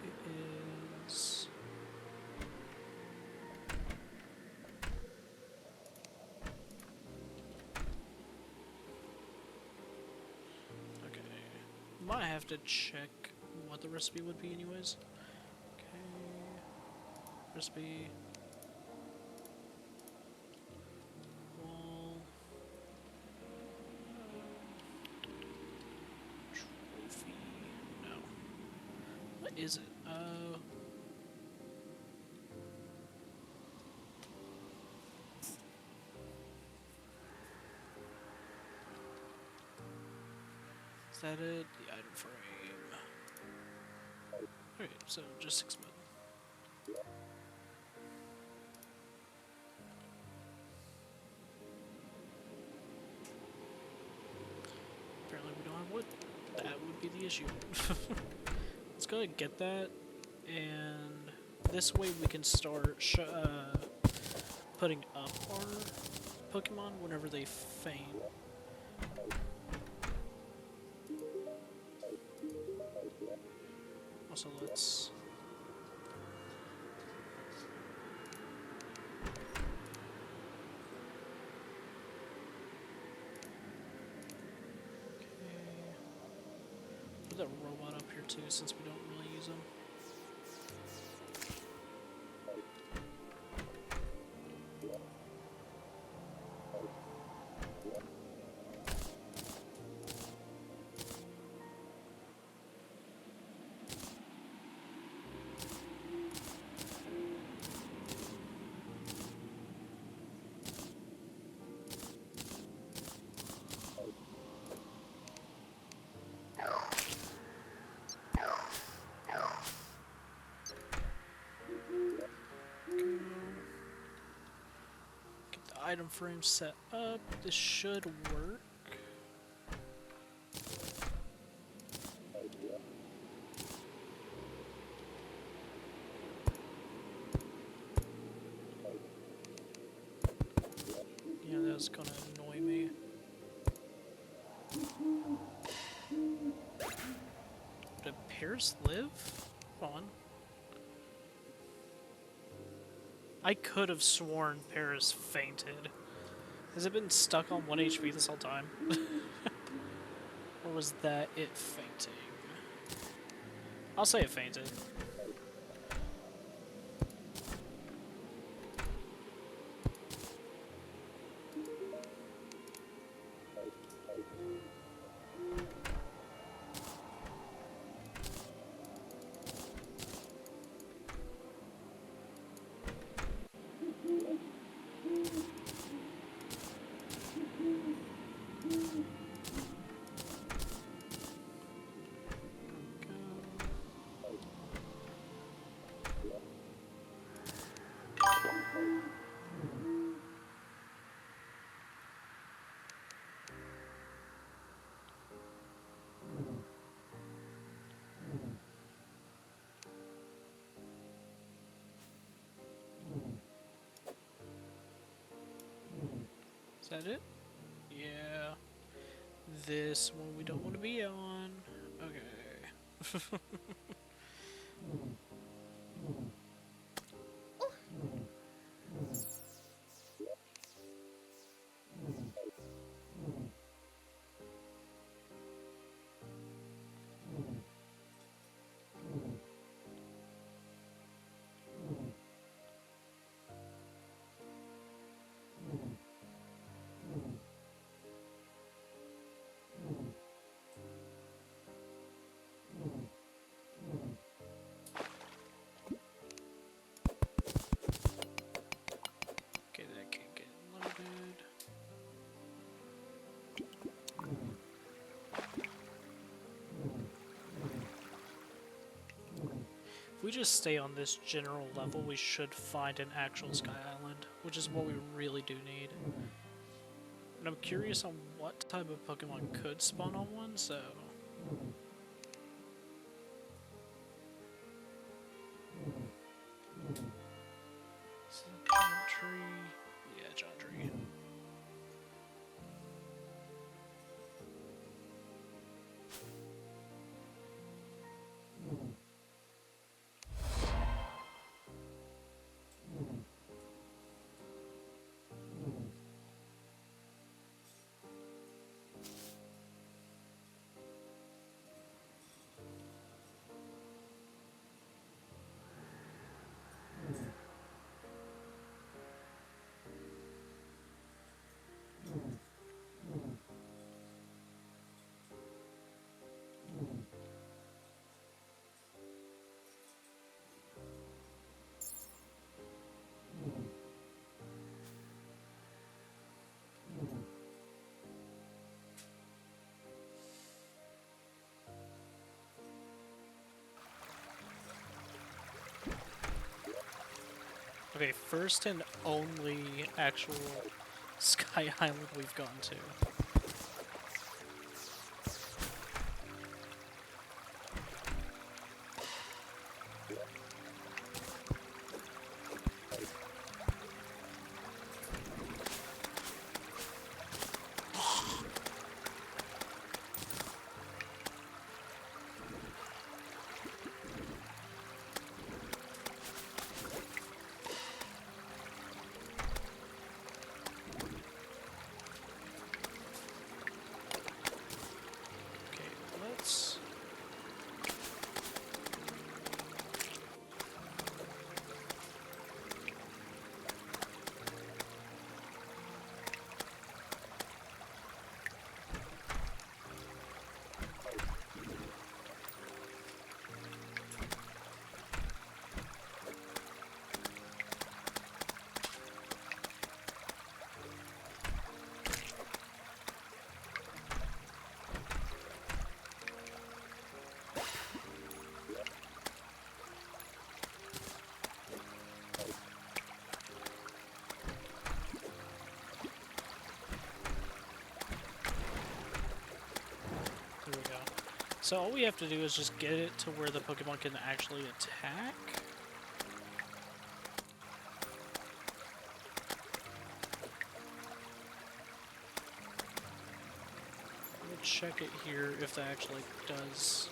It is... Okay. Might have to check what the recipe would be anyways. Okay. Recipe. Wall. Trophy. No. What is it? Is that it? The item frame. Okay, so just 6 men. Apparently we don't have wood. That would be the issue. Let's go ahead and get that, and this way we can start putting up our Pokemon whenever they faint. Also, let's... Put that robot up here too, since we don't really use them. Get the item frame set up. This should work. Yeah, that's gonna annoy me. Did Paris live? Hold on. I could have sworn Paris fainted. Has it been stuck on 1 HP this whole time? Or was that it fainting? I'll say it fainted. Is that it? Yeah. This one we don't want to be on. Okay. If we just stay on this general level, we should find an actual Sky Island, which is what we really do need. And I'm curious on what type of Pokemon could spawn on one, so... Is it a giant tree? Yeah, giant tree. Okay, first and only actual Sky Island we've gone to. Okay, let's... Here we go. So all we have to do is just get it to where the Pokemon can actually attack. Let me check it here if that actually does.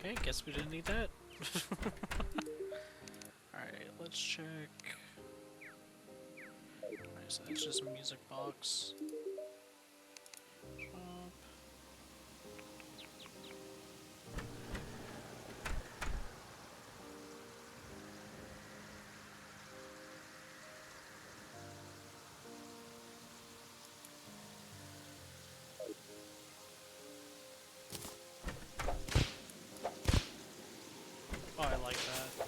Okay, guess we didn't need that. Alright, let's check. Alright, so that's just a music box. Shop. Oh, I like that.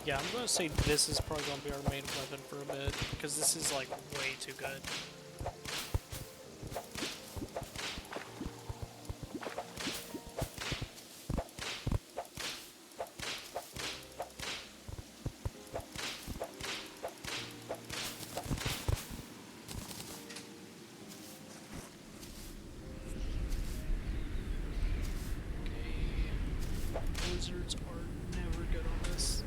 Yeah, I'm gonna say this is probably gonna be our main weapon for a bit, because this is like way too good. Okay. Blizzards are never good on this.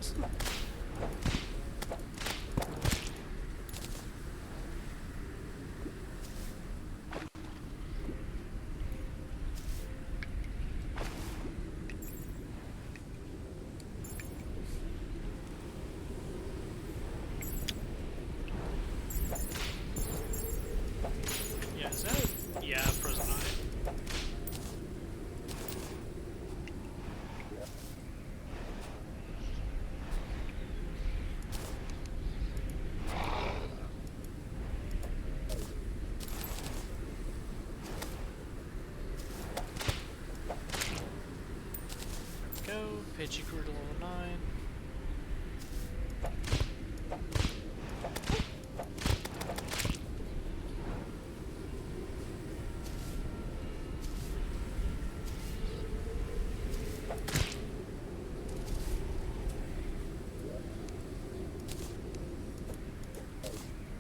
Yeah, is that? Yeah, Frozen Eye. Go, Pidgey grew to level 9.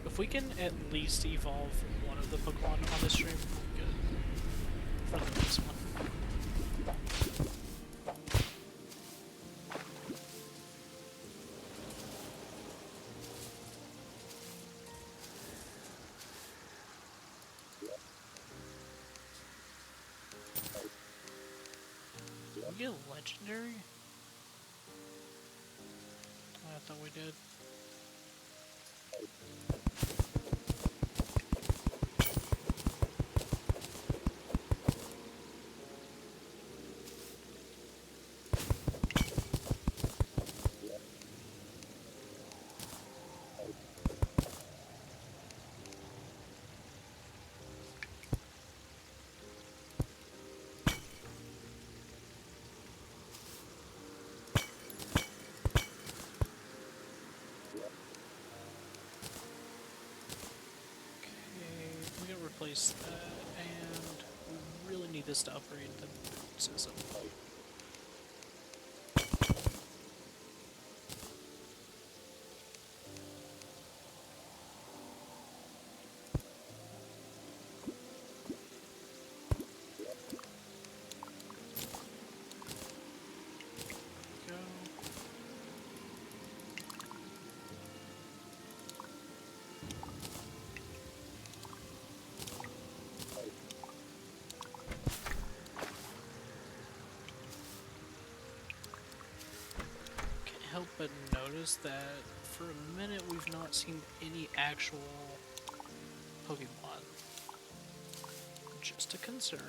If we can at least evolve one of the Pokemon on the stream, we'll be good for the next one. Did we get a legendary? I thought we did. We can replace that, and we really need this to upgrade the system. Go. Can't help but notice that for a minute we've not seen any actual Pokemon. Just a concern.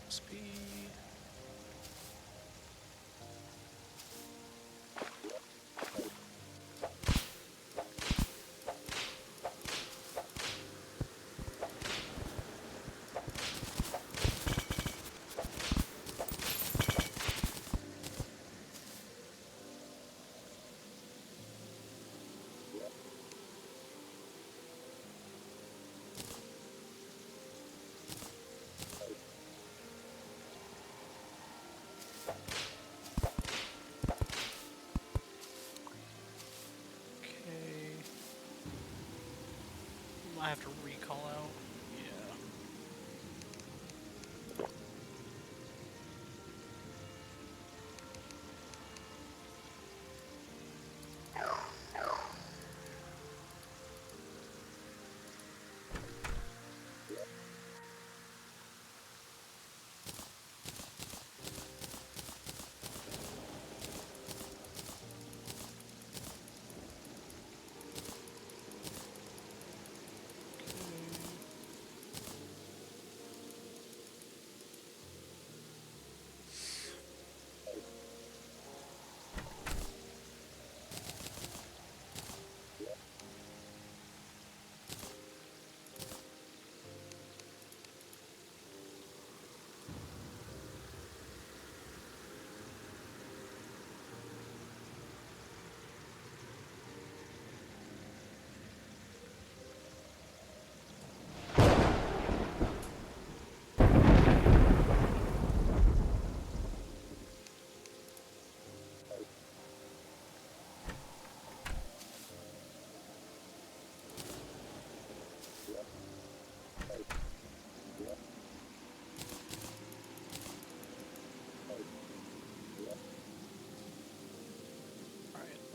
XP. Okay. I have to recall out. Yeah.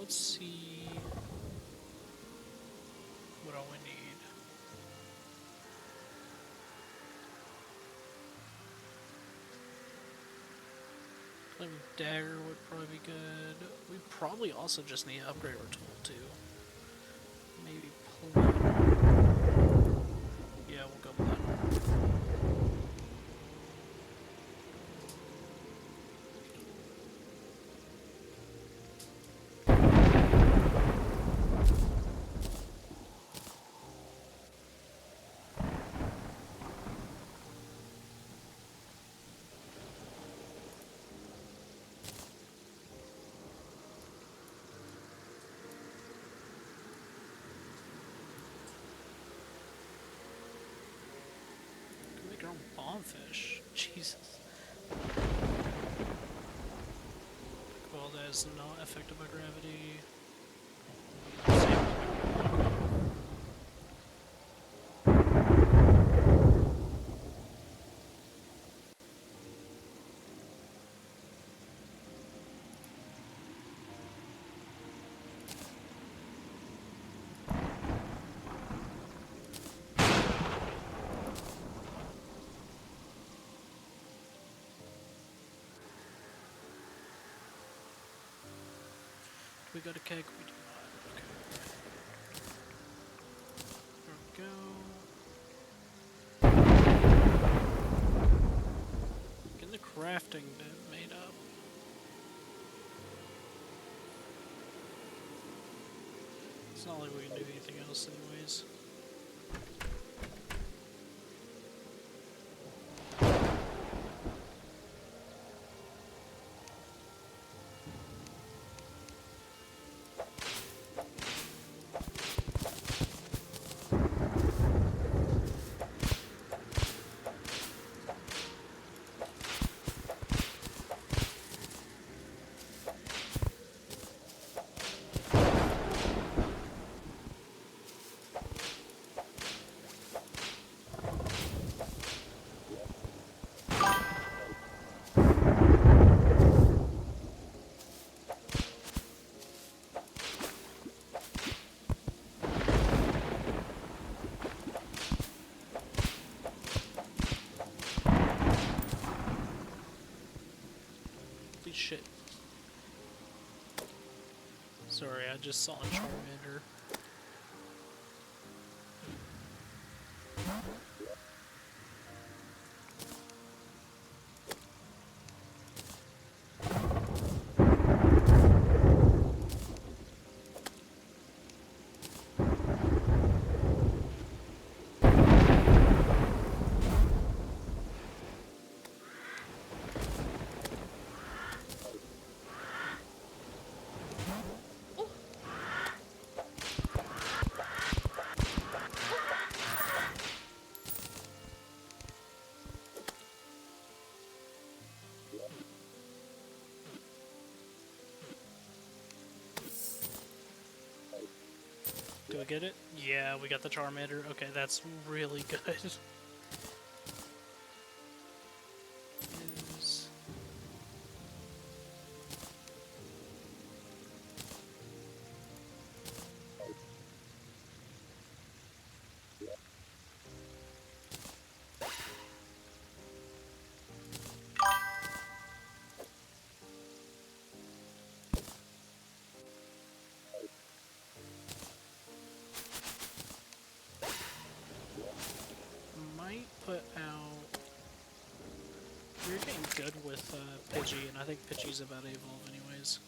let's see what all we need. Flame dagger would probably be good. We probably also just need to upgrade our tool too. Maybe platinum. Yeah, we'll go platinum. Can make our own bombfish. Jesus. Well, that is not affected by gravity. We got a keg, we do not. Okay. There we go. Getting the crafting bit made up. It's not like we can do anything else anyways. Holy shit. Sorry, I just saw a Charmander. Do we get it? Yeah, we got the Charmander. Okay, that's really good. Is- Might put out. We're getting good with Pidgey, and I think Pidgey's about to evolve anyways.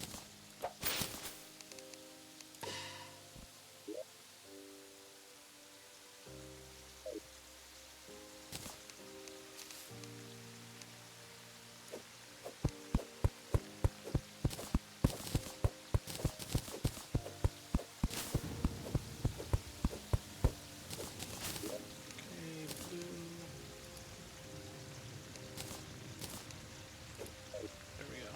Okay, blue. There we go.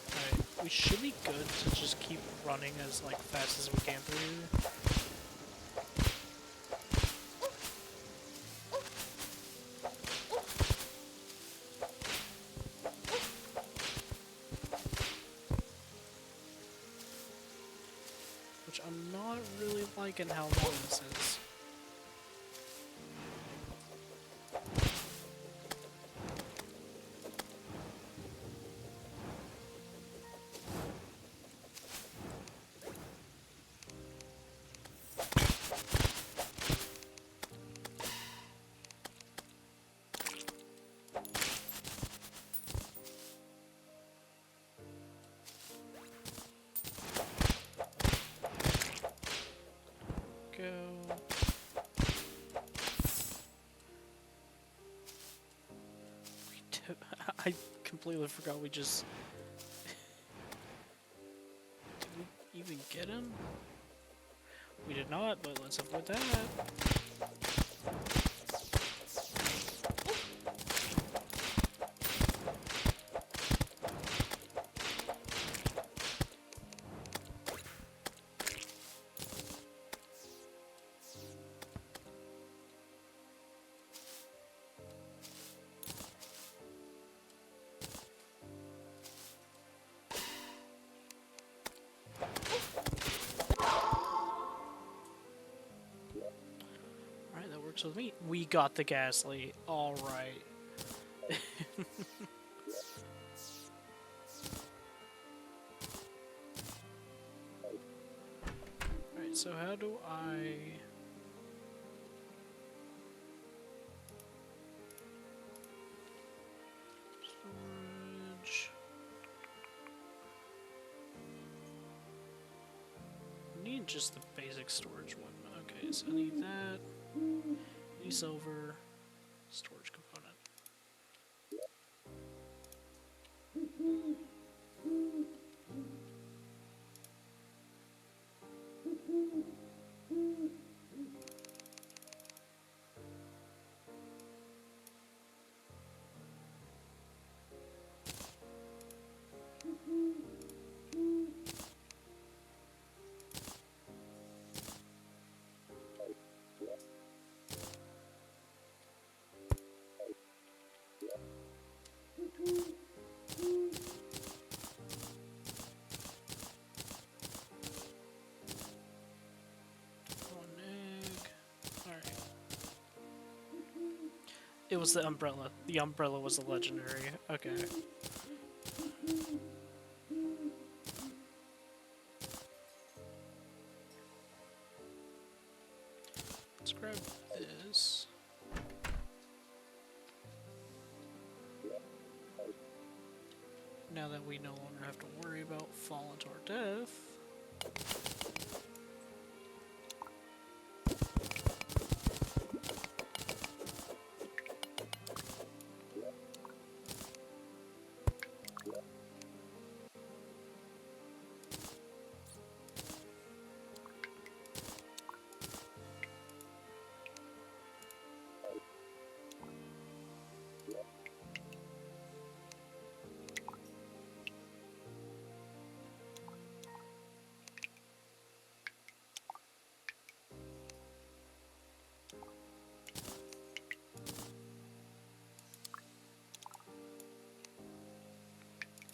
Alright, we should be good to just keep running as like fast as we can through here. which I'm not really liking how long this is. Go. I completely forgot we just... Did we even get him? We did not, but let's avoid that. Alright, that works with me. We got the Ghastly. Alright. Alright, so how do I... Storage... I need just the basic storage one. Okay, so I need that. Need silver. Storage component. One egg. Alright. It was the umbrella. The umbrella was the legendary. Okay. Let's grab this. Now that we no longer have to worry about falling to our death.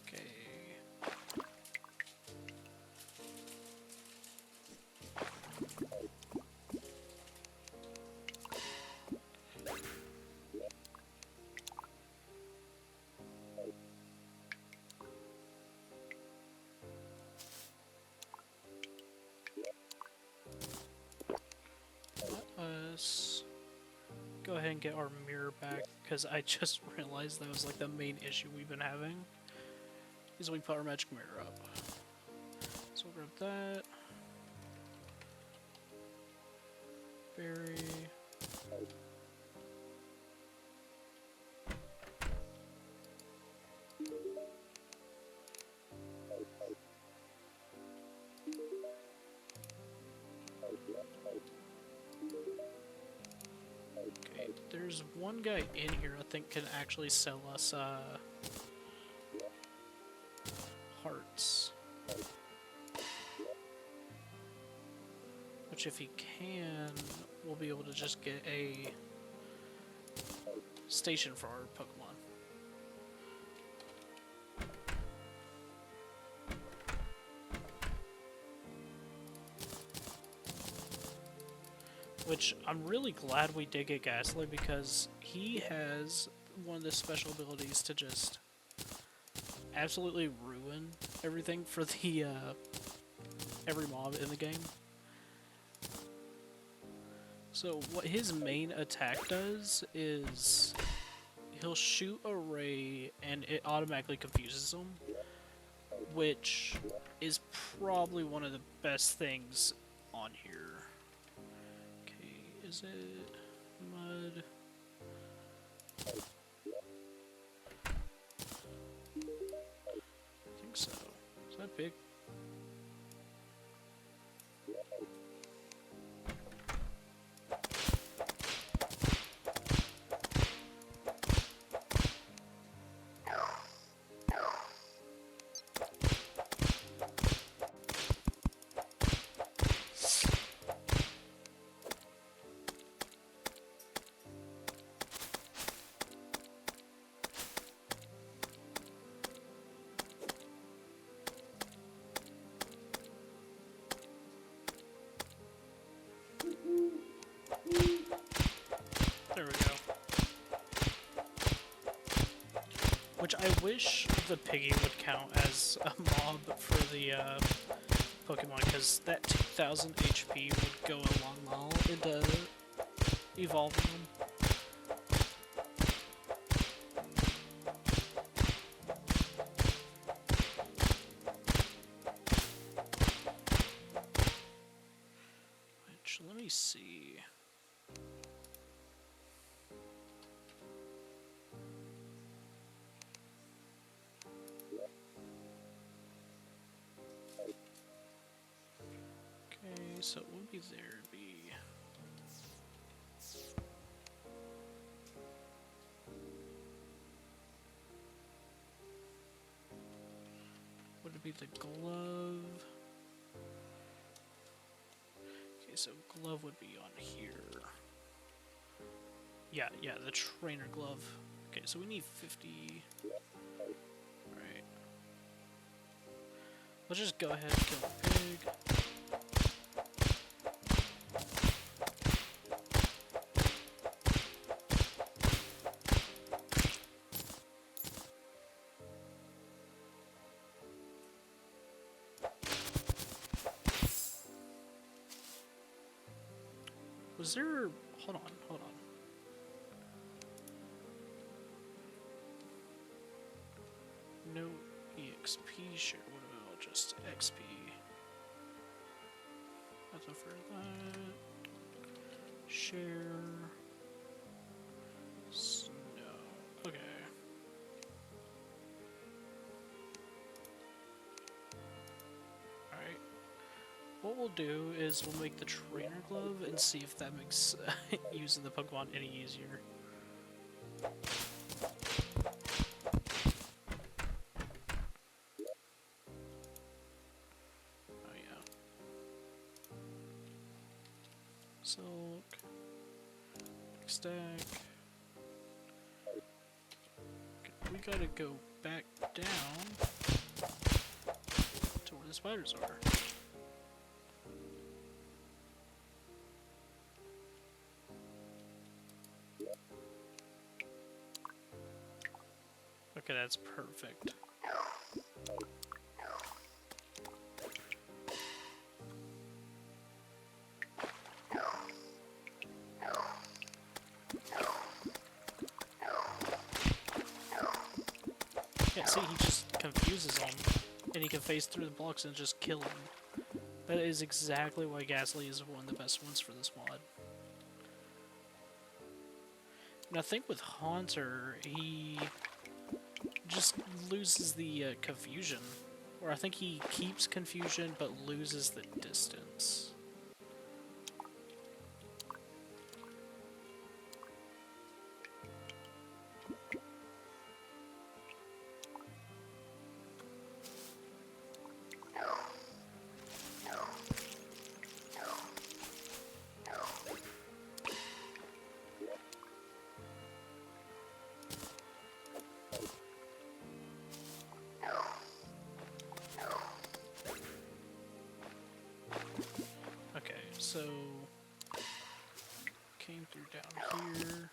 Okay. Let us go ahead and get our mirror back, because I just realized that was like the main issue we've been having, is we put our magic mirror up. So we'll grab that. Berry. Okay, there's one guy in here I think can actually sell us hearts. Which if he can, we'll be able to just get a station for our Pokemon. Which I'm really glad we did get Ghastly because he has one of the special abilities to just absolutely ruin everything for the every mob in the game. So what his main attack does is he'll shoot a ray and it automatically confuses them, which is probably one of the best things on here. Okay, is it mud? I think so. Is that big? There we go. Which I wish the piggy would count as a mob for the Pokemon, because that 2000 HP would go a long while into evolving them. Which, let me see. Okay, so it would be there to be. Would it be the glove? Okay, so glove would be on here. Yeah, the trainer glove. Okay, so we need 50. Right. Let's just go ahead and kill the pig. Was there... Hold on. No EXP share. What about just XP? Nothing for that. Share. Snow. Okay. Alright. What we'll do is we'll make the trainer glove and see if that makes using the Pokemon any easier. Oh yeah. Silk. Stack. Okay, we gotta go back down to where the spiders are. Okay, that's perfect. Yeah, see, he just confuses them, and he can phase through the blocks and just kill them. That is exactly why Ghastly is one of the best ones for this mod. And I think with Haunter, he just loses the confusion. Or I think he keeps confusion, but loses the distance. So came through down here.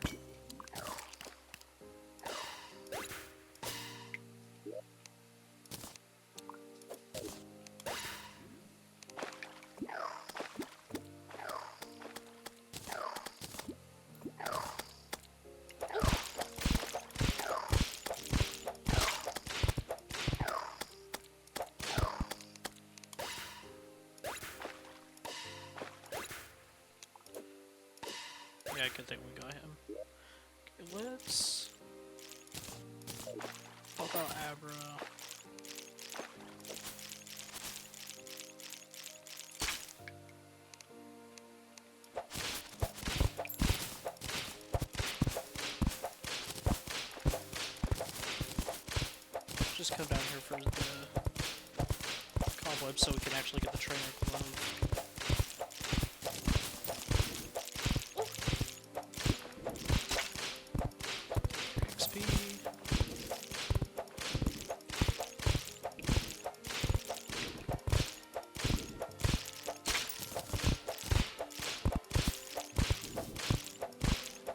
Yeah, good thing we got him. Okay, let's help out Abra. Just come down here for the cobweb so we can actually get the trainer glove. XP.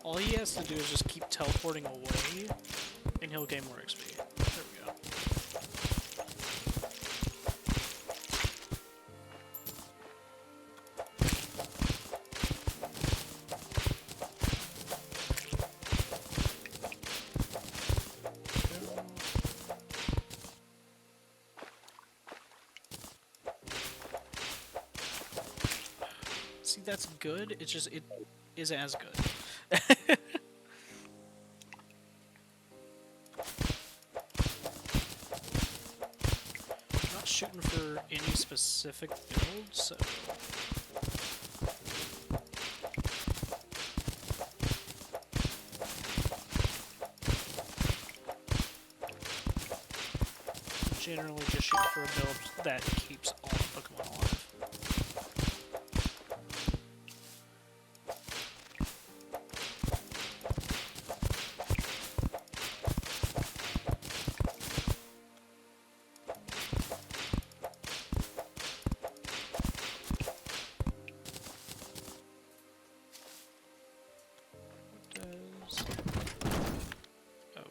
All he has to do is just keep teleporting away, and he'll gain more XP. There we go. See, that's good. It's just, it is as good. I'm not shooting for any specific build, so... generally just shoot for a build that keeps all the Pokemon alive.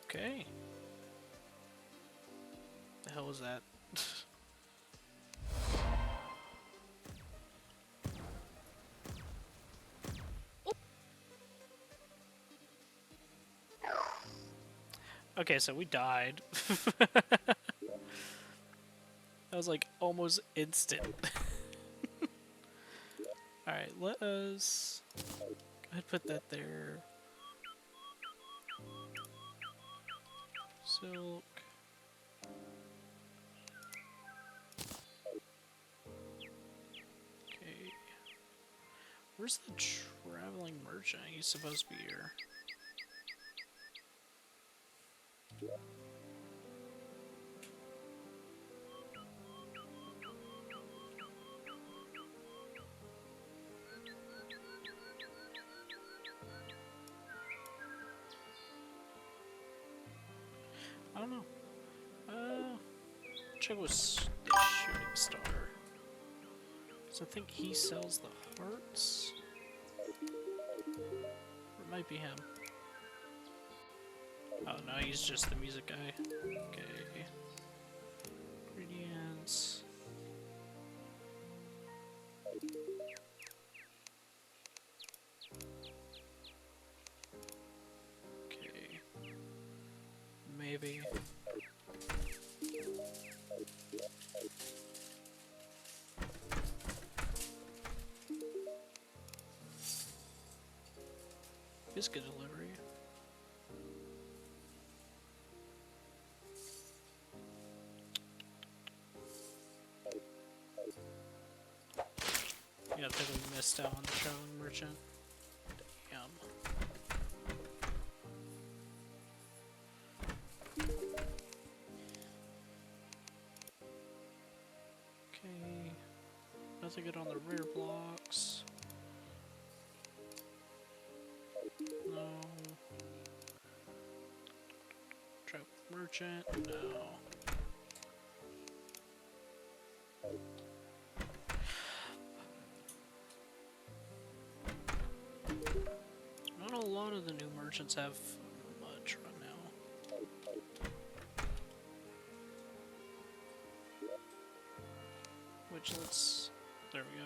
Okay. The hell was that? Okay, so we died. That was like almost instant. Alright, let us go ahead and put that there. Silk. Okay. Where's the traveling merchant? He's supposed to be here. I don't know. Check with Shooting Star. So I think he sells the hearts. Or it might be him. Oh no, he's just the music guy. Okay. Ingredients. Okay. Maybe. Biscuit delivery. Yeah, I think we missed out on the traveling merchant. Damn. Okay. Nothing good on the rear blocks. No. Trap merchant, no. merchants have much right now. Which let's... There we go.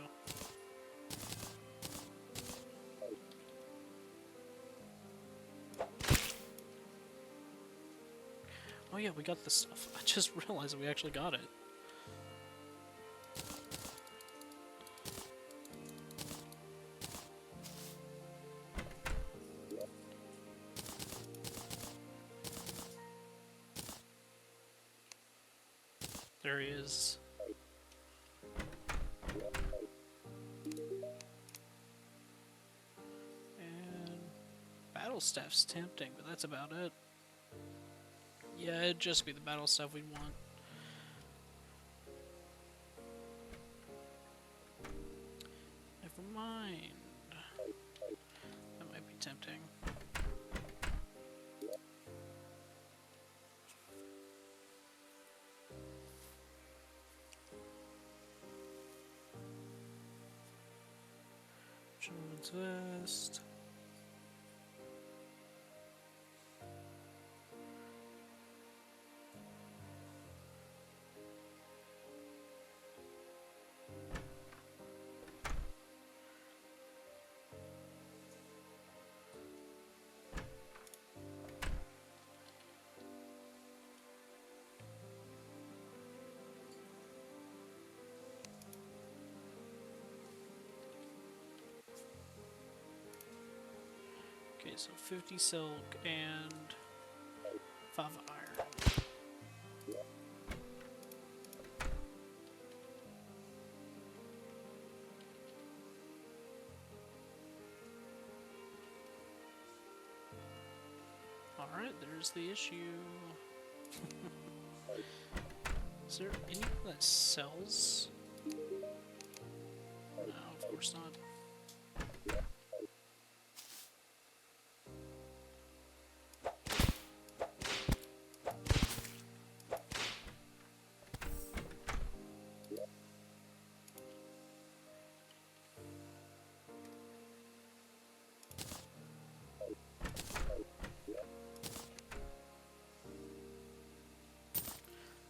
Oh yeah, we got this stuff. I just realized that we actually got it. There he is. And battle staff's tempting, but that's about it. Yeah, it'd just be the battle staff we'd want. Never mind. That might be tempting. Gentleman's vest. Okay, so 50 silk and 5 iron. Alright, there's the issue. Is there anyone that sells? No, of course not.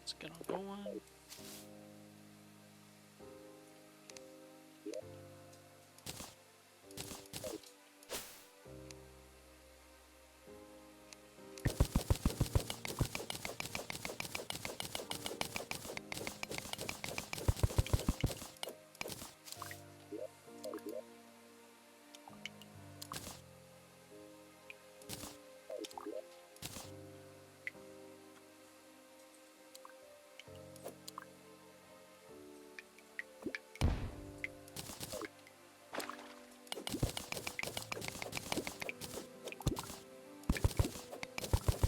Let's get on going.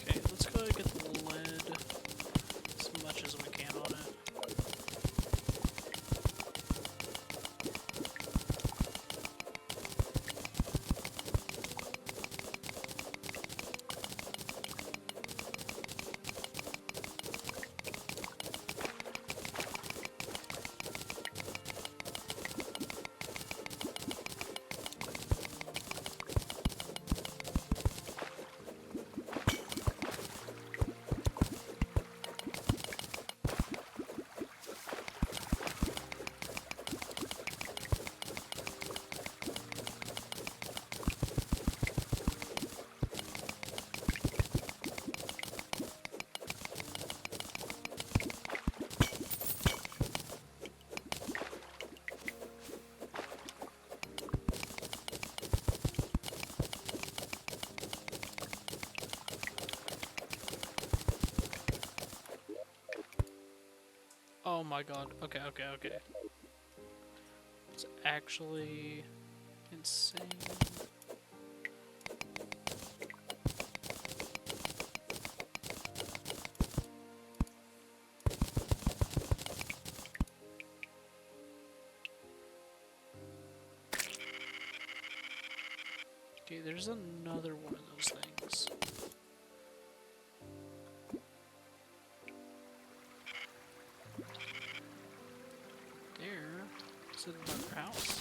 Okay, let's go get the lead as much as we can on it. Oh my god. Okay, okay, okay. It's actually insane. Okay, there's another one of those things. There. Is it another house?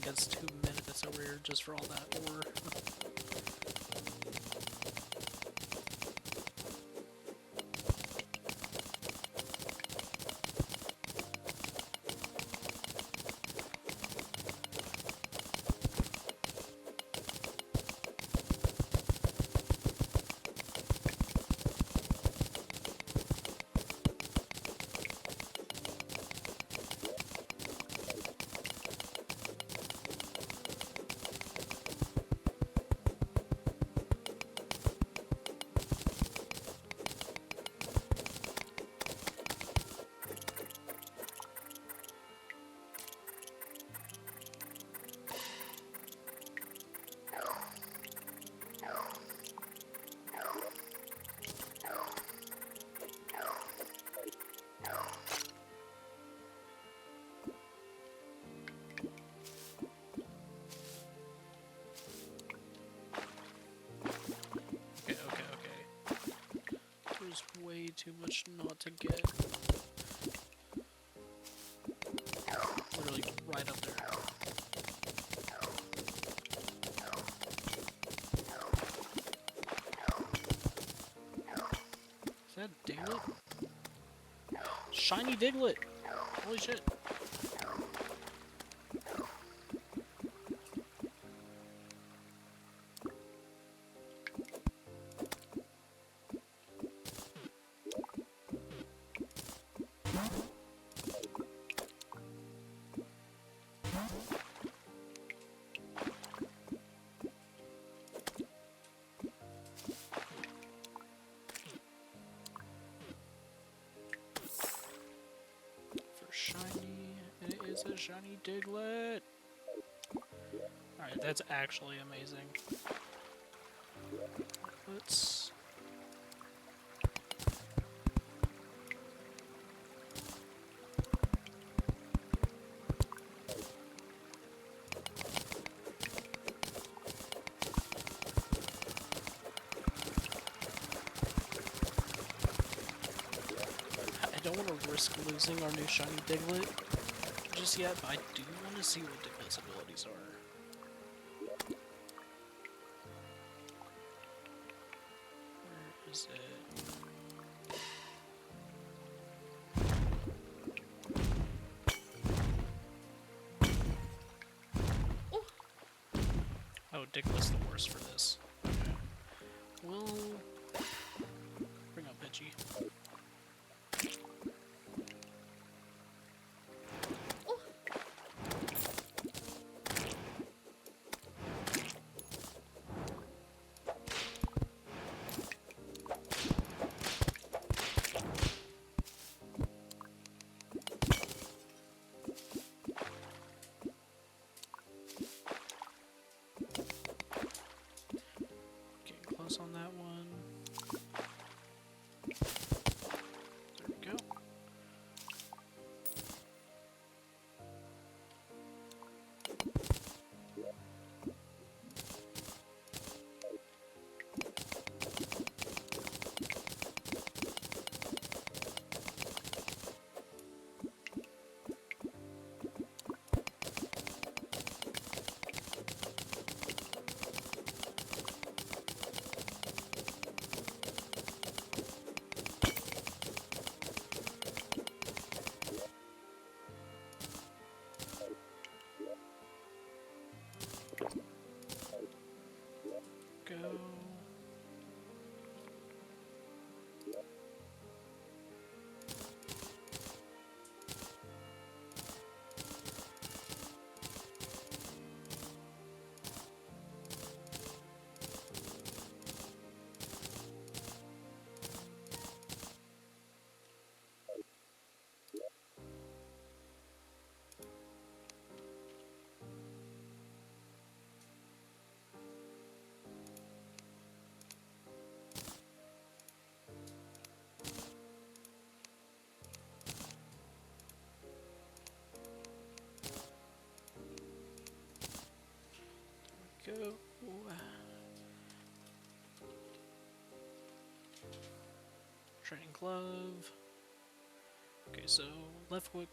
against 2 minutes over here just for all that ore. Okay. There's way too much not to get. Literally right up there. Is that Diglett? Shiny Diglett! Holy shit. Shiny. It is a shiny Diglett. Alright, that's actually amazing. Let's... I don't want to risk losing our new shiny Diglett just yet, but I do want to see what Diglett's abilities are. Where is it?
Oh,
Oh, Diglett's the worst for this. Okay. We'll bring up Pidgey.
oh.
Getting close on that one. There we go. Go. Go. Training glove. Okay, so left click,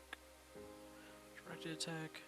directed attack,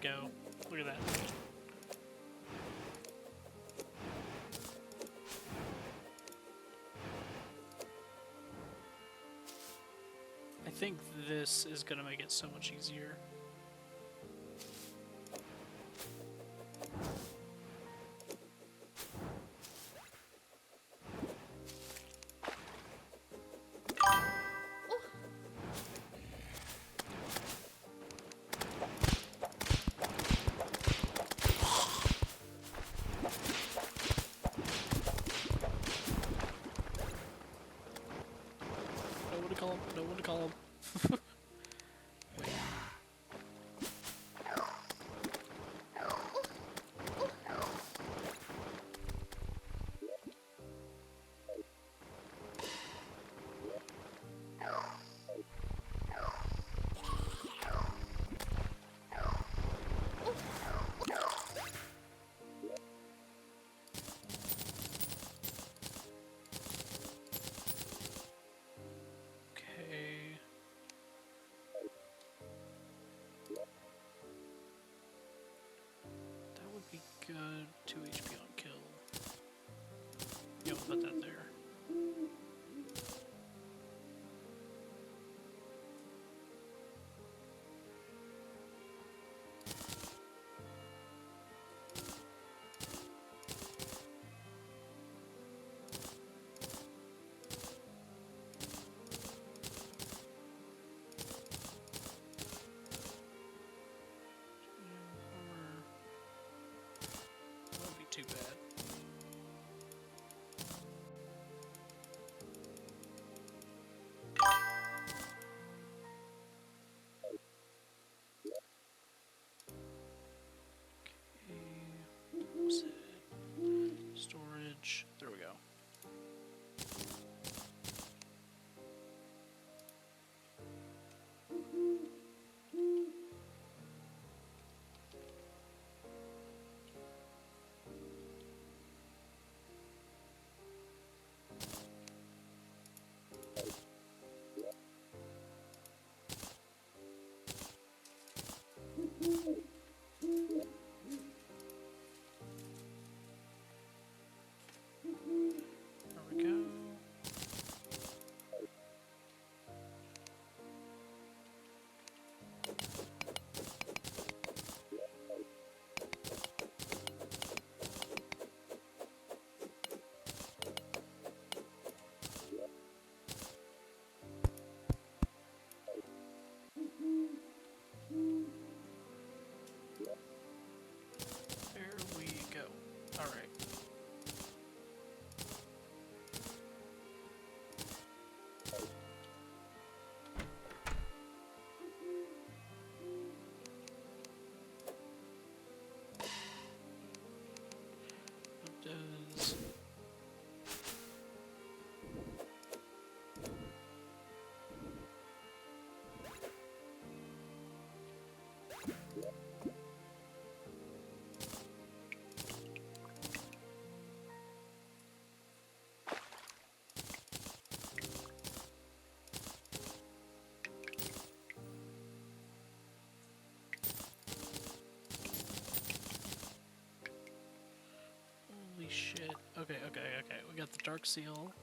go. Look at that. I think this is gonna make it so much easier. No one to call him. No one to call him. Okay. That would be good. 2 HP on kill. Yeah, we'll put that there. That wouldn't be too bad. Okay. What's it? Storage. There we go. There we go. There we go. Alright. What does... Holy shit. Okay, okay, okay. We got the Dark Seal.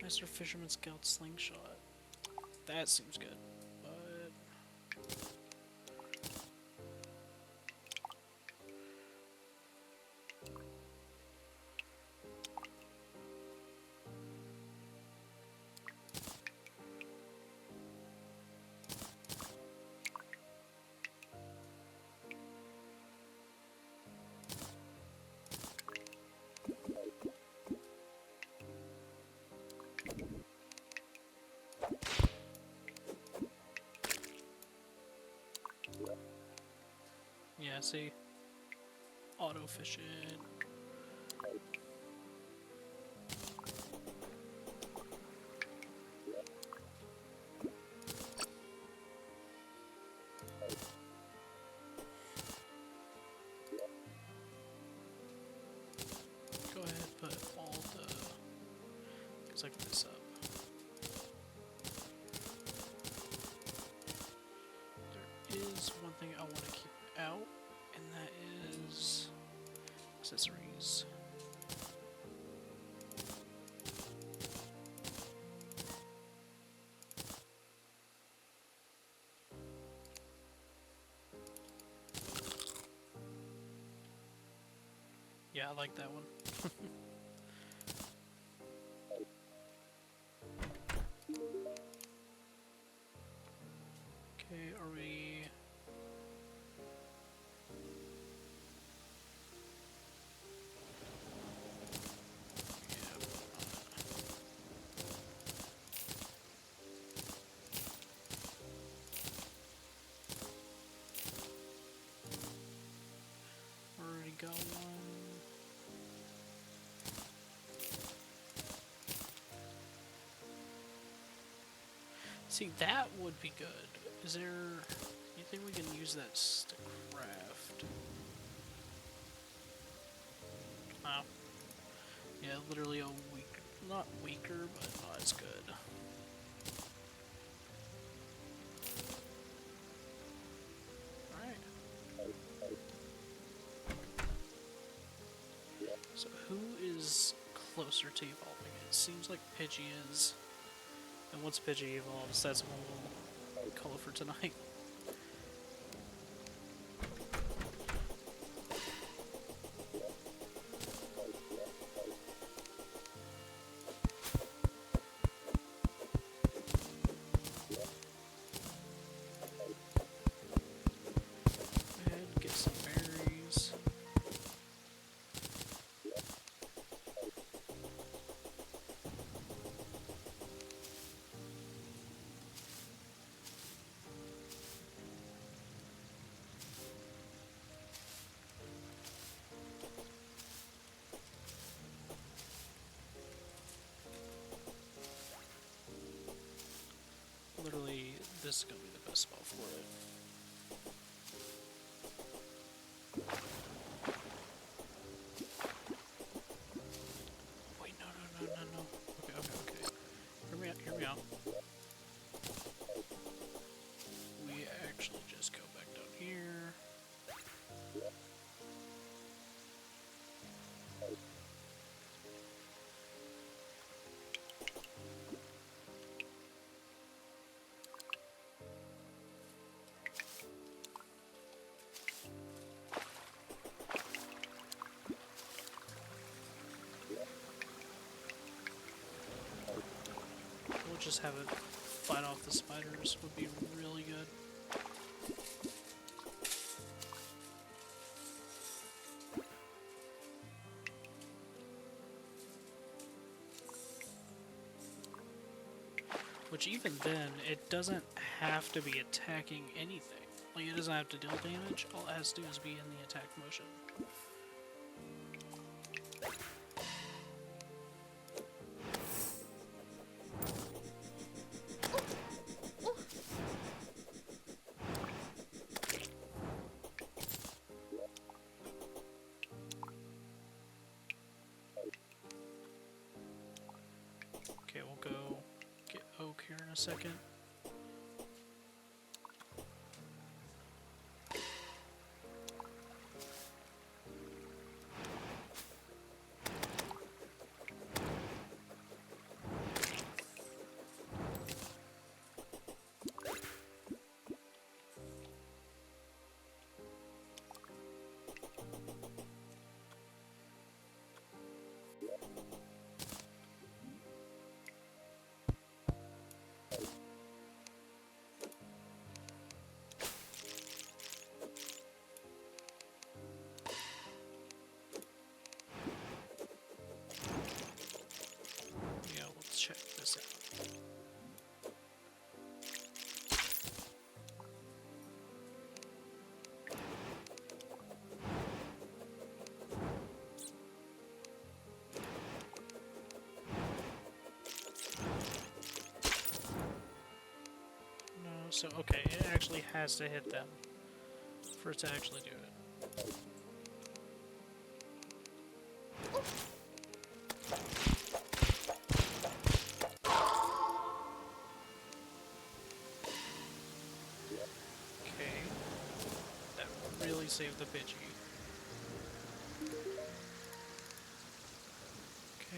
Master Fisherman Scout Slingshot. That seems good. But... yeah, see? Auto fishing. Go ahead, put all the... Cause I can this up. thing I want to keep out, and that is accessories. Yeah, I like that one. Okay, are we... Yeah, already got one. See, that would be good. Is there anything we can use that to craft? Oh. Yeah, literally a weak, not weaker, but not as good. Alright. So who is closer to evolving? It seems like Pidgey is. And once Pidgey evolves, that's what we'll call it for tonight. Go ahead and get some berries. Literally, this is gonna be the best spot for it. Wait, no. Okay. Hear me out. We actually just go back down here. We'll just have it fight off the spiders, would be really good. Which even then, it doesn't have to be attacking anything. Like, it doesn't have to deal damage, all it has to do is be in the attack motion. Okay, we'll go get Oak here in a second. Yeah, let's check this out. No, so okay, it actually has to hit them for it to actually do it. Okay. definitely save the Pidgey. Okay.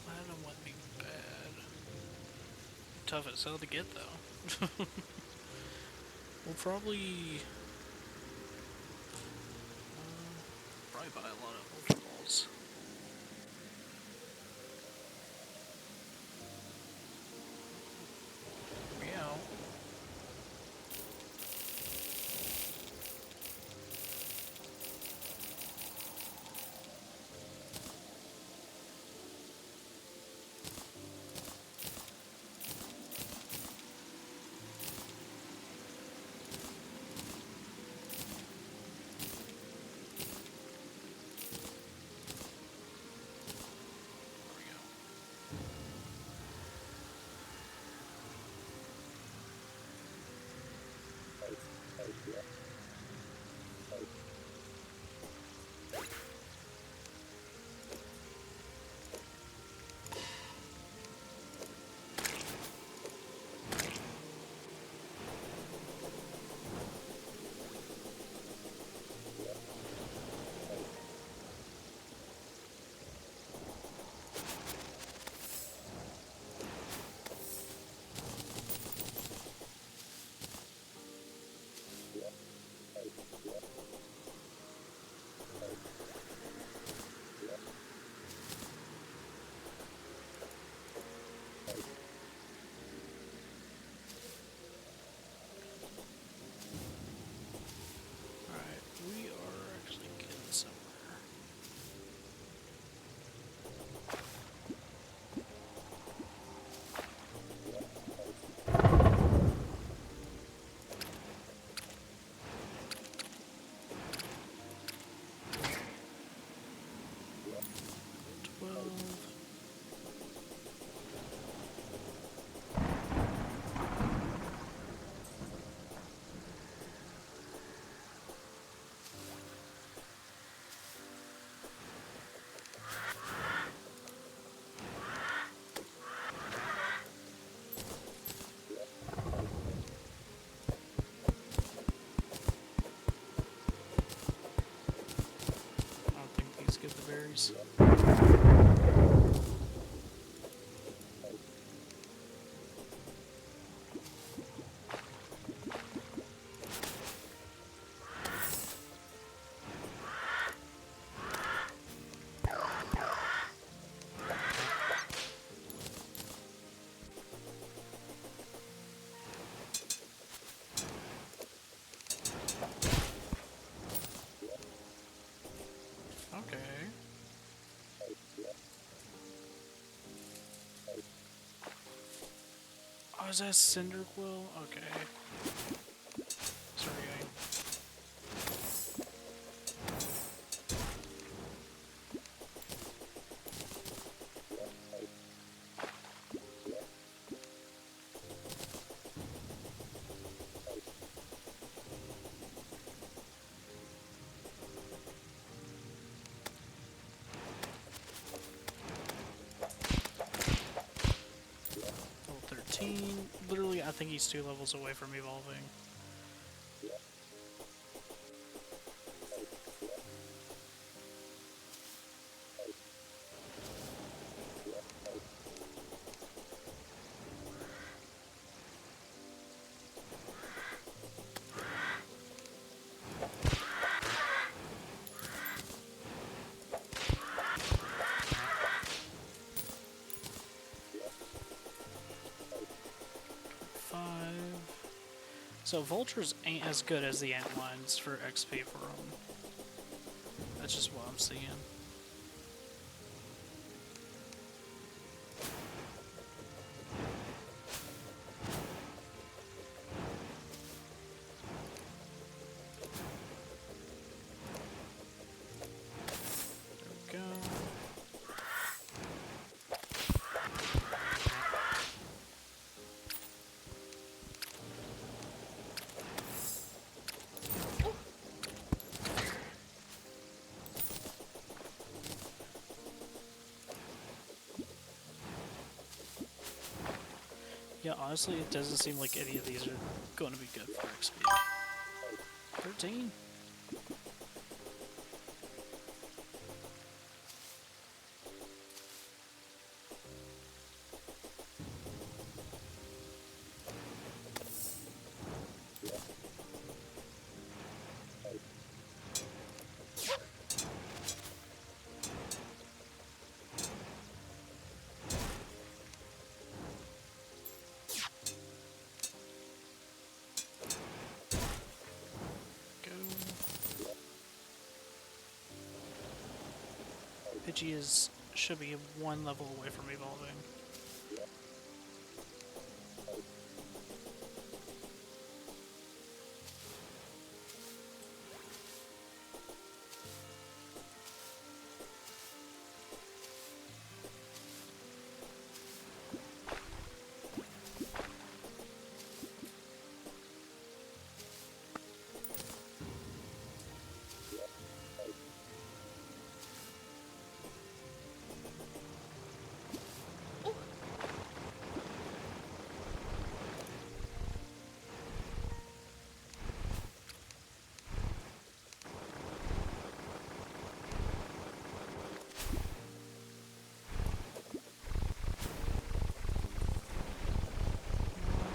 Platinum wouldn't be bad. Tough as hell to get though. We'll probably buy a lot of Ultra Balls. Meow. There we go. Alright, we are actually getting somewhere. Twelve. I don't think these give the berries. Okay. Oh, is that Cyndaquil? Okay. Sorry, gang. Level 13. Literally, I think he's 2 levels away from evolving. So vultures ain't as good as the antlines for XP for them. That's just what I'm seeing. There we go. Yeah, honestly, it doesn't seem like any of these are going to be good for XP. 13? Go. Pidgey should be one level away from evolving.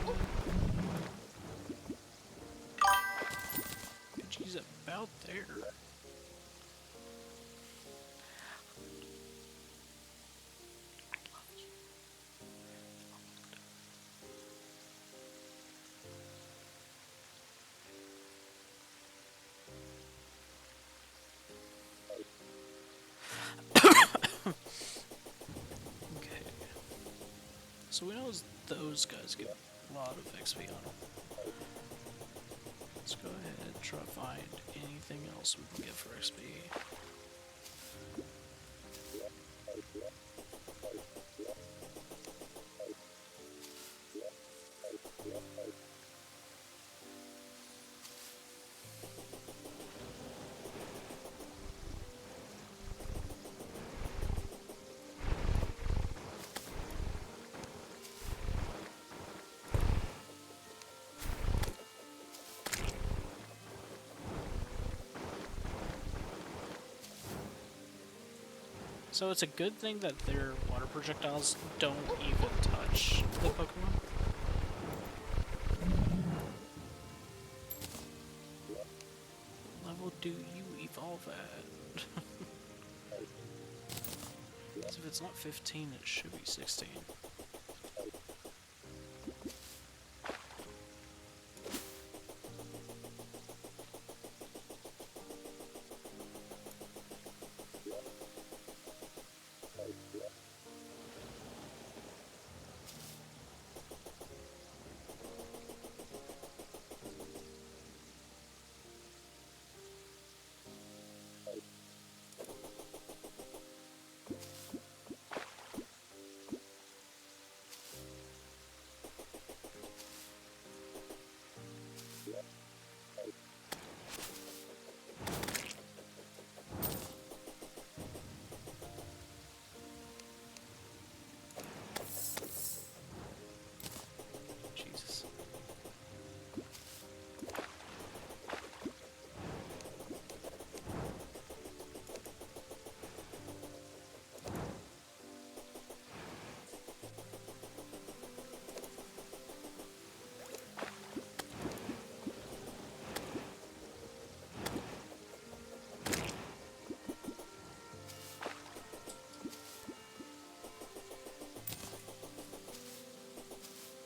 Oh,
Pidgey's about there. Okay. So we know those guys get a lot of XP on them. Let's go ahead and try to find anything else we can get for XP. So it's a good thing that their water projectiles don't even touch the Pokemon. What level do you evolve at? So if it's not 15, it should be 16. Jesus.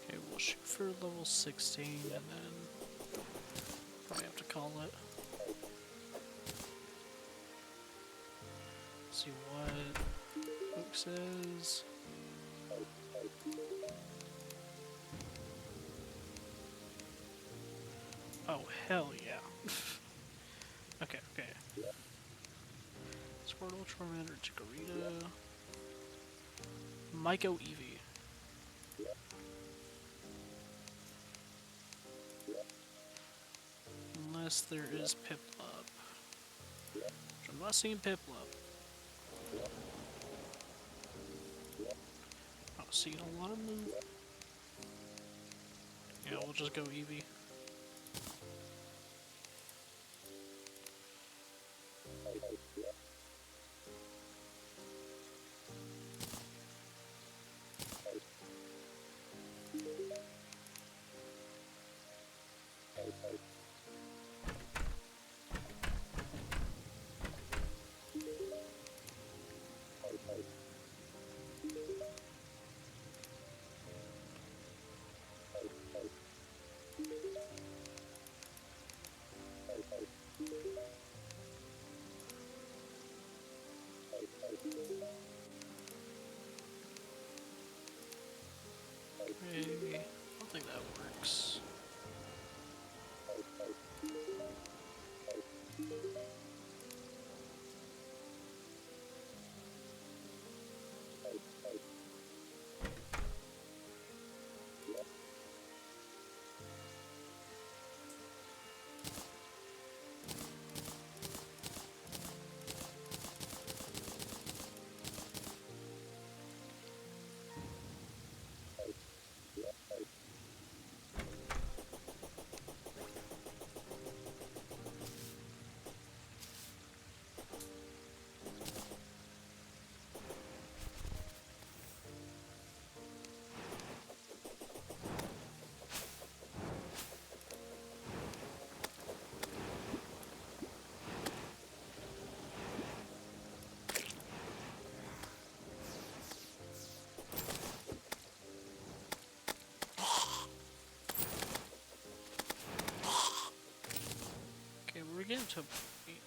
Okay, we'll shoot for level 16 and then probably have to call it. See what Luke says. Oh, hell yeah. Okay, okay. Squirtle, Charmander, Chikorita. Myco Eevee. Unless there is Piplup. Which I'm not seeing Piplup. Oh, seeing a lot of move. Yeah, we'll just go Eevee. Maybe. I don't think that works. Okay, we're getting to a point.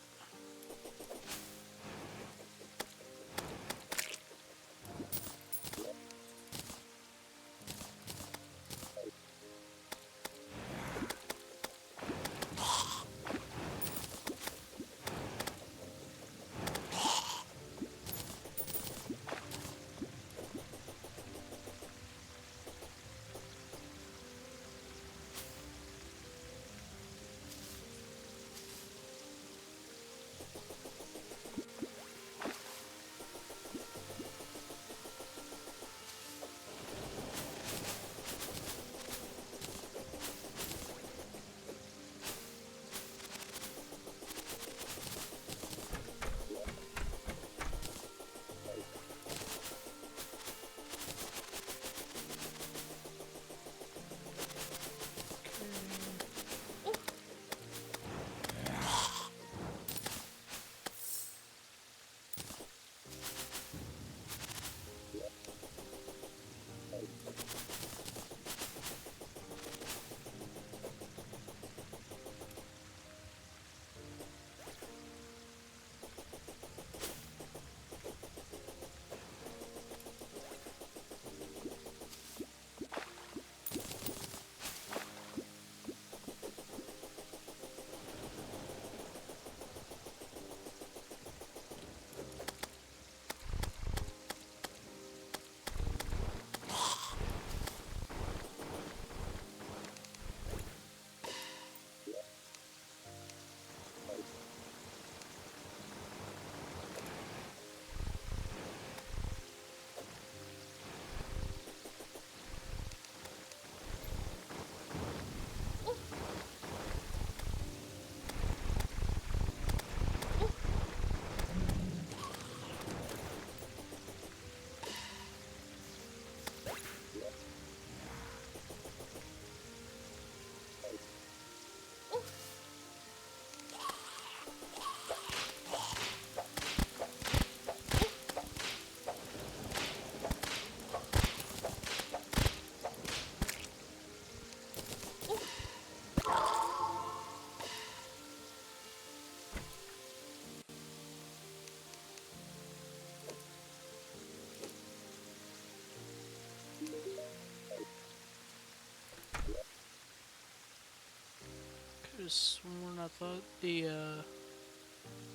Could have sworn I thought the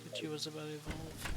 Gucci was about to evolve.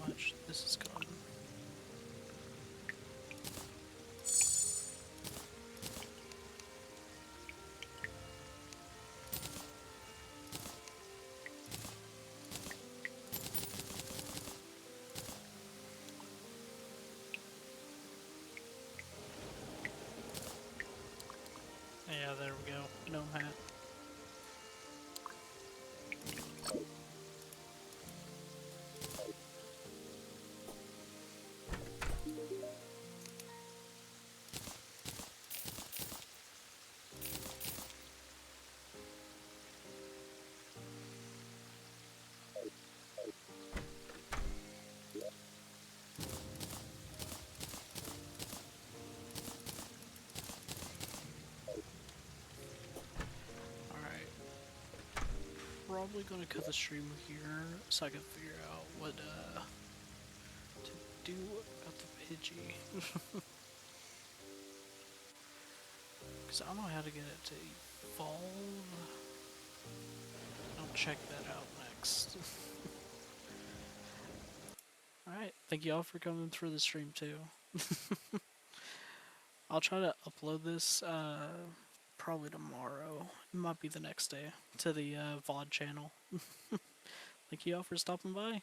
much this is gone. Yeah, there we go. Gnome hat. Alright. Probably gonna cut the stream here so I can figure out what to do about the Pidgey. Because I don't know how to get it to evolve. I'll check that out next. Alright, thank you all for coming through the stream too. I'll try to upload this probably tomorrow. It might be the next day to the VOD channel. Thank you all for stopping by.